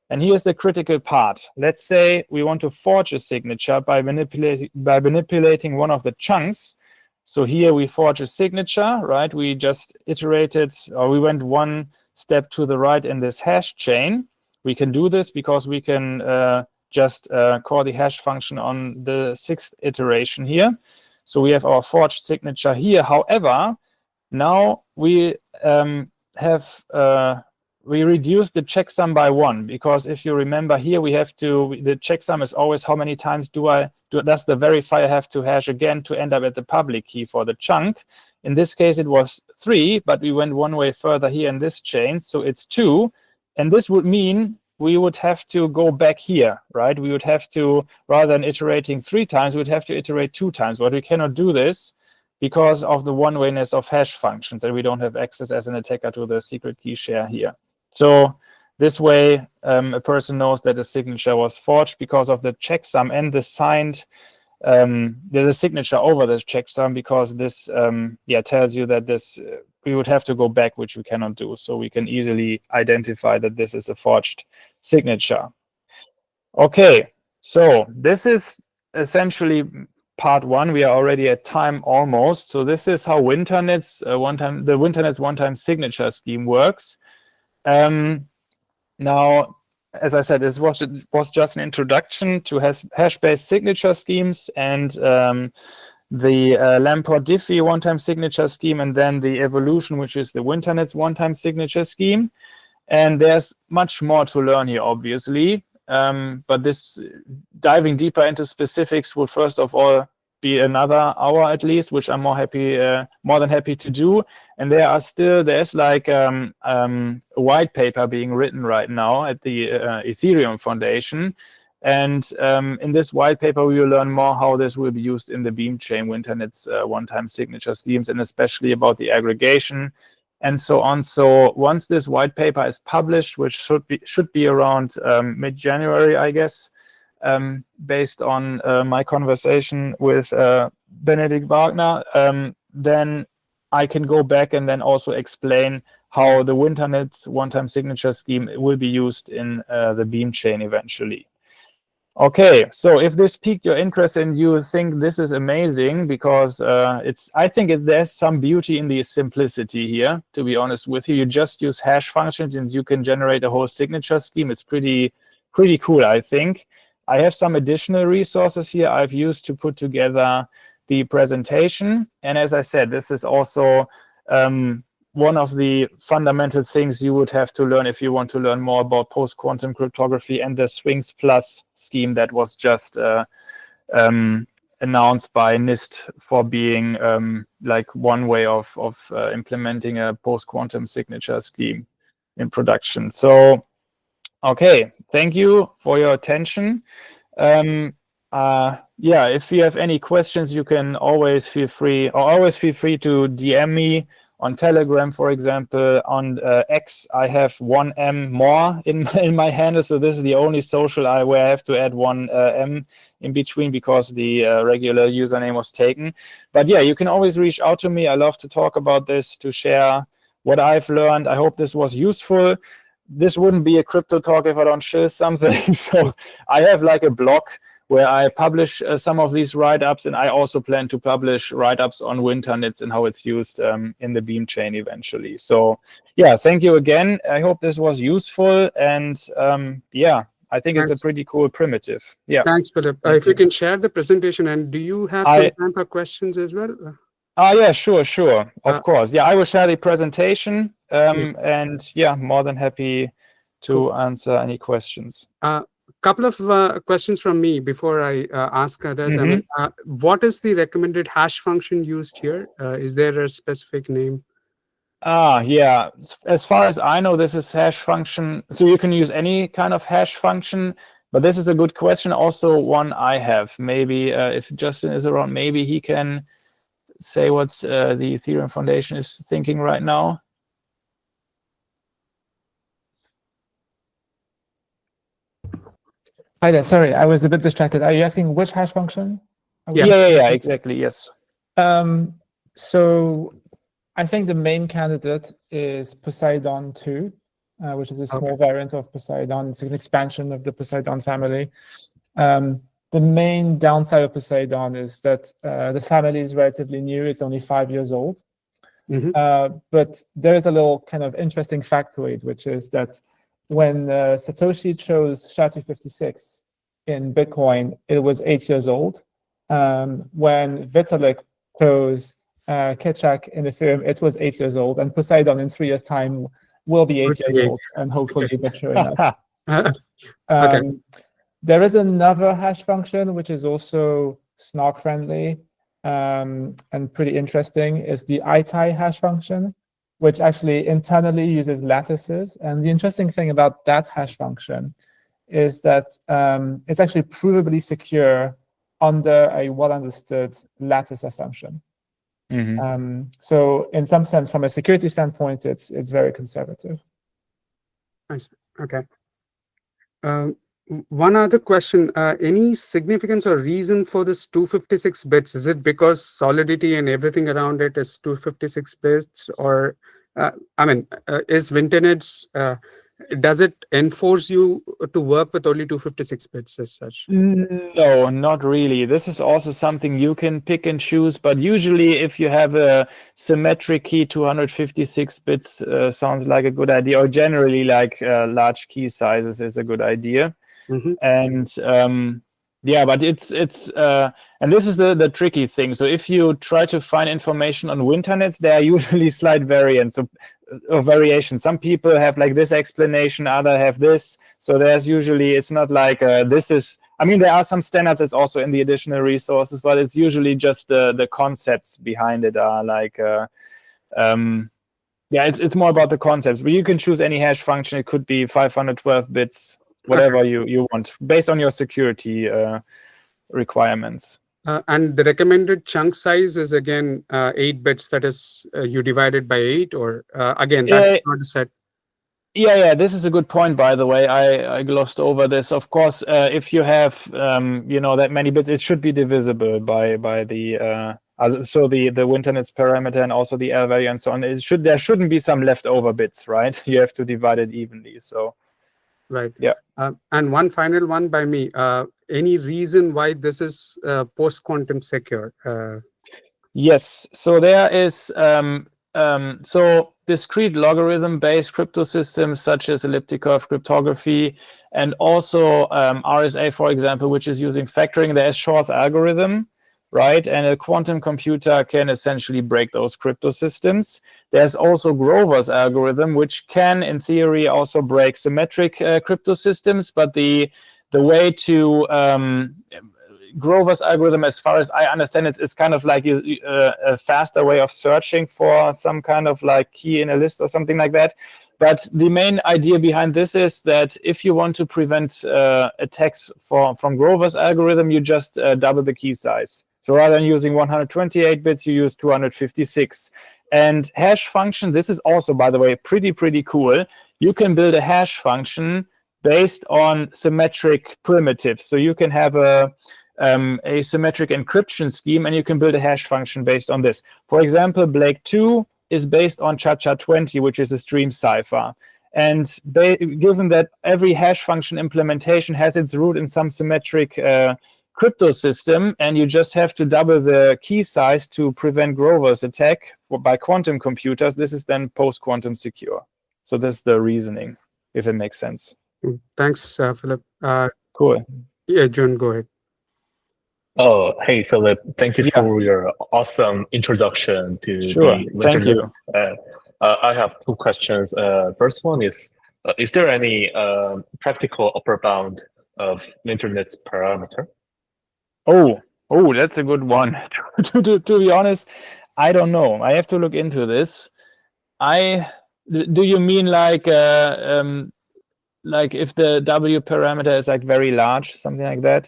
And here's the critical part. Let's say we want to forge a signature by manipulating one of the chunks. So here we forge a signature, right? We just iterated, or we went 1 step to the right in this hash chain. We can do this because we can just call the hash function on the 6th iteration here. So we have our forged signature here. However, now we reduce the checksum by 1, because if you remember here, we have to, the checksum is always how many times does the verifier have to hash again to end up at the public key for the chunk. In this case, it was 3, but we went 1 way further here in this chain, so it's 2. And this would mean we would have to go back here, right? We would have to, rather than iterating 3 times, we would have to iterate 2 times. But we cannot do this because of the one-wayness of hash functions, and we don't have access as an attacker to the secret key share here. So this way, a person knows that the signature was forged because of the checksum and the signed, the signature over the checksum, because this tells you that this we would have to go back, which we cannot do. So we can easily identify that this is a forged signature. Okay, so this is essentially part 1. We are already at time almost. So this is how Winternitz the Winternitz one-time signature scheme works. Now, as I said, this was just an introduction to hash-based signature schemes and the Lamport-Diffie one-time signature scheme, and then the evolution, which is the Winternitz one-time signature scheme. And there's much more to learn here, obviously. But this diving deeper into specifics would first of all be another hour at least, which I'm more than happy to do. And there's like a white paper being written right now at the Ethereum Foundation. And in this white paper, we will learn more how this will be used in the Beam chain Winternitz one-time signature schemes, and especially about the aggregation and so on. So once this white paper is published, which should be around mid-January, I guess, based on my conversation with Benedikt Wagner, then I can go back and then also explain how the Winternitz one-time signature scheme will be used in the Beam chain eventually. Okay, so if this piqued your interest and you think this is amazing, because I think there's some beauty in the simplicity here, to be honest with you. You just use hash functions and you can generate a whole signature scheme. It's pretty cool, I think. I have some additional resources here I've used to put together the presentation. And as I said, this is also one of the fundamental things you would have to learn if you want to learn more about post-quantum cryptography and the Swings Plus scheme that was just announced by NIST for being like one way of implementing a post-quantum signature scheme in production. So, okay, thank you for your attention. Yeah, if you have any questions, you can always feel free to DM me on Telegram, for example. On X, I have 1M more in my handle, so this is the only social where I have to add 1M in between because the regular username was taken. But yeah, you can always reach out to me. I love to talk about this, to share what I've learned. I hope this was useful. This wouldn't be a crypto talk if I don't share something. So I have like a blog where I publish some of these write-ups, and I also plan to publish write-ups on Winternitz and how it's used in the Beam chain eventually. So yeah, thank you again. I hope this was useful, and yeah, I think it's a pretty cool primitive. Yeah. Thanks, Philip. If you can share the presentation, and do you have some time for questions as well? Yeah, sure. Of course. Yeah, I will share the presentation, and yeah, more than happy to answer any questions. Couple of questions from me before I ask others. I mean, what is the recommended hash function used here? Is there a specific name? Yeah. As far as I know, this is hash function. So you can use any kind of hash function, but this is a good question. Also, one I have. Maybe if Justin is around, maybe he can say what the Ethereum Foundation is thinking right now. Hi there. Sorry, I was a bit distracted. Are you asking which hash function? Yeah, exactly. Yes. So I think the main candidate is Poseidon 2, which is a small variant of Poseidon. It's an expansion of the Poseidon family. The main downside of Poseidon is that the family is relatively new. It's only 5 years old. But there is a little kind of interesting factoid, which is that when Satoshi chose SHA-256 in Bitcoin, it was 8 years old. When Vitalik chose Keccak in Ethereum, it was 8 years old. And Poseidon in 3 years' time will be 8 years old and hopefully mature enough. There is another hash function which is also snark friendly and pretty interesting. It's the itai hash function, which actually internally uses lattices. And the interesting thing about that hash function is that it's actually provably secure under a well-understood lattice assumption. So in some sense, from a security standpoint, it's very conservative. I see. Okay. One other question, any significance or reason for this 256 bits? Is it because solidity and everything around it is 256 bits? Or, I mean, is Winternitz, does it enforce you to work with only 256 bits as such? No, not really. This is also something you can pick and choose, but usually if you have a symmetric key, 256 bits sounds like a good idea, or generally like large key sizes is a good idea. And yeah, but it's and this is the tricky thing. So if you try to find information on Winternitz, there are usually slight variants or variations. Some people have like this explanation, other have this. So there's usually, it's not like this is, I mean, there are some standards that's also in the additional resources, but it's usually just the concepts behind it are like, yeah, it's more about the concepts. But you can choose any hash function. It could be 512 bits, whatever you want, based on your security requirements. And the recommended chunk size is again 8 bits. That is, you divide it by 8, or again, that's not a set. Yeah, this is a good point, by the way. I glossed over this. Of course, if you have, you know, that many bits, it should be divisible by the So the Winternitz parameter and also the L value and so on. There shouldn't be some leftover bits, right? You have to divide it evenly. So right. Yeah. And one final one by me. Any reason why this is post-quantum secure? Yes. So there is so discrete logarithm-based crypto systems such as elliptic curve cryptography and also RSA, for example, which is using factoring. There's Shor's algorithm, right? And a quantum computer can essentially break those crypto systems. There's also Grover's algorithm, which can, in theory, also break symmetric crypto systems. But the way to Grover's algorithm, as far as I understand it, it's kind of like a faster way of searching for some kind of like key in a list or something like that. But the main idea behind this is that if you want to prevent attacks from Grover's algorithm, you just double the key size. So rather than using 128 bits, you use 256. And hash function, this is also, by the way, pretty cool. You can build a hash function based on symmetric primitives. So you can have a symmetric encryption scheme, and you can build a hash function based on this. For example, Blake 2 is based on Cha-Cha-20, which is a stream cipher. And given that every hash function implementation has its root in some symmetric crypto system, and you just have to double the key size to prevent Grover's attack by quantum computers, this is then post-quantum secure. So this is the reasoning, if it makes sense. Thanks, Philip. Cool. Yeah, John, go ahead. Oh, hey, Philip. Thank you for your awesome introduction to the Winternitz. Thank you. I have two questions. First one is there any practical upper bound of Winternitz parameter? Oh, that's a good one. to be honest, I don't know. I have to look into this. Do you mean like if the W parameter is like very large, something like that?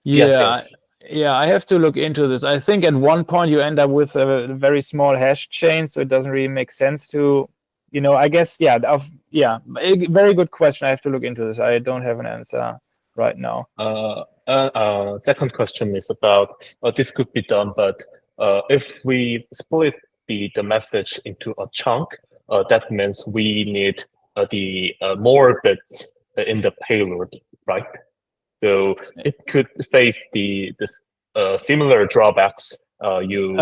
Yeah. Yes. Yeah, I have to look into this. I think at one point you end up with a very small hash chain, so it doesn't really make sense to, I guess, very good question. I have to look into this. I don't have an answer right now. Second question is about, this could be done, but if we split the message into a chunk, that means we need the more bits in the payload, right? So it could face this similar drawbacks you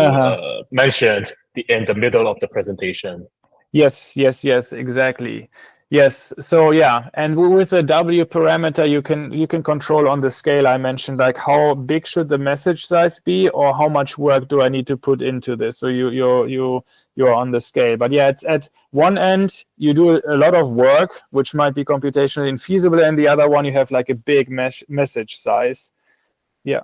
mentioned in the middle of the presentation. Yes, exactly. Yes, so yeah, and with the W parameter, you can control on the scale I mentioned, like how big should the message size be, or how much work do I need to put into this? So you're on the scale. But yeah, it's at one end you do a lot of work, which might be computationally infeasible, and the other one you have like a big message size. Yeah.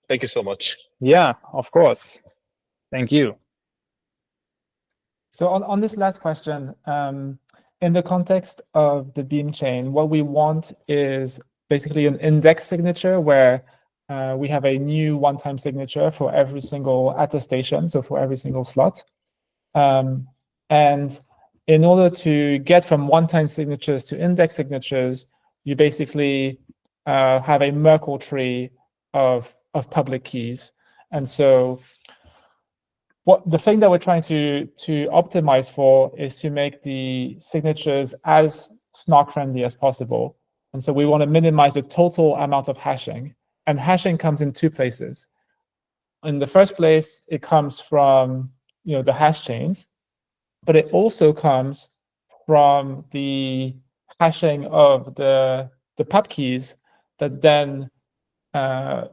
Thank you so much. Yeah, of course. Thank you. So on this last question, in the context of the Beam chain, what we want is basically an index signature where we have a new one-time signature for every single attestation, so for every single slot. And in order to get from one-time signatures to index signatures, you basically have a Merkle tree of public keys. And so the thing that we're trying to optimize for is to make the signatures as snark friendly as possible. And so we want to minimize the total amount of hashing. And hashing comes in two places. In the first place, it comes from the hash chains, but it also comes from the hashing of the pub keys that then are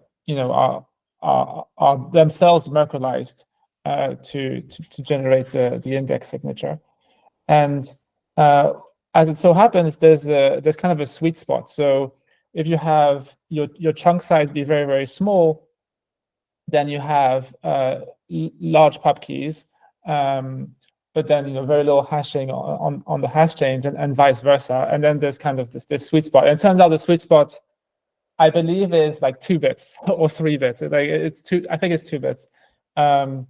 themselves Merkleized to generate the index signature. And as it so happens, there's kind of a sweet spot. So if you have your chunk size be very, very small, then you have large pub keys, but then very little hashing on the hash chain, and vice versa. And then there's kind of this sweet spot. And it turns out the sweet spot, I believe, is like 2 bits or 3 bits. Like I think it's 2 bits. The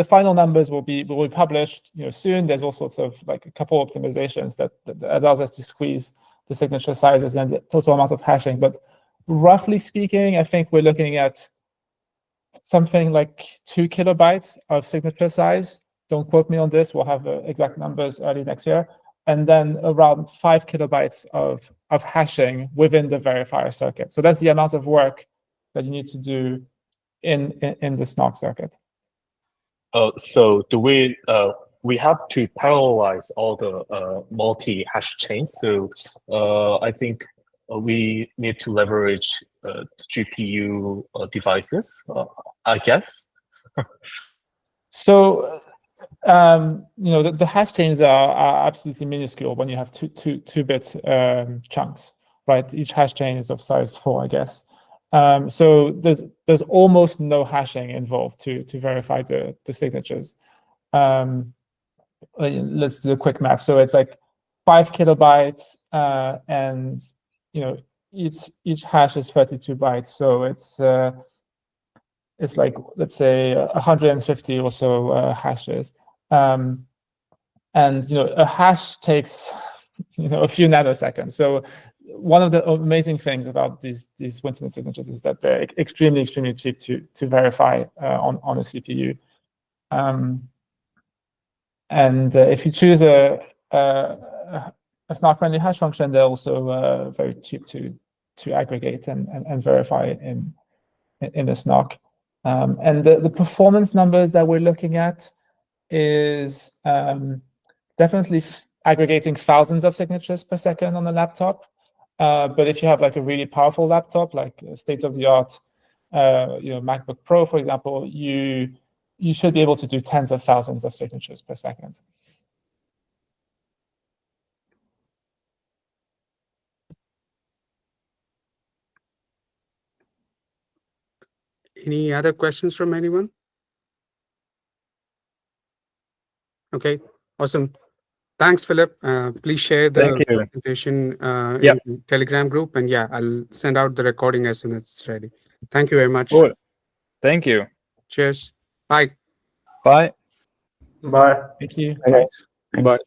final numbers will be published soon. There's all sorts of like a couple optimizations that allows us to squeeze the signature sizes and the total amount of hashing. But roughly speaking, I think we're looking at something like 2 kilobytes of signature size. Don't quote me on this. We'll have exact numbers early next year. And then around 5 kilobytes of hashing within the verifier circuit. So that's the amount of work that you need to do in the SNOC circuit. So do we have to parallelize all the multi-hash chains? So I think we need to leverage GPU devices, I guess. So the hash chains are absolutely minuscule when you have two-bit chunks, right? Each hash chain is of size 4, I guess. So there's almost no hashing involved to verify the signatures. Let's do a quick math. So it's like 5 kilobytes, and each hash is 32 bytes. So it's like, let's say 150 or so hashes. And a hash takes a few nanoseconds. So one of the amazing things about these Winternitz signatures is that they're extremely cheap to verify on a CPU. And if you choose a SNOC-friendly hash function, they're also very cheap to aggregate and verify in a SNOC. And the performance numbers that we're looking at is definitely aggregating thousands of signatures per second on a laptop. But if you have like a really powerful laptop, like a state-of-the-art, MacBook Pro, for example, you should be able to do tens of thousands of signatures per second. Any other questions from anyone? Okay, awesome. Thanks, Philip. Please share the presentation in the Telegram group, and I'll send out the recording as soon as it's ready. Thank you very much. Cool. Thank you. Cheers. Bye. Bye. Bye. Thank you. Bye. Bye.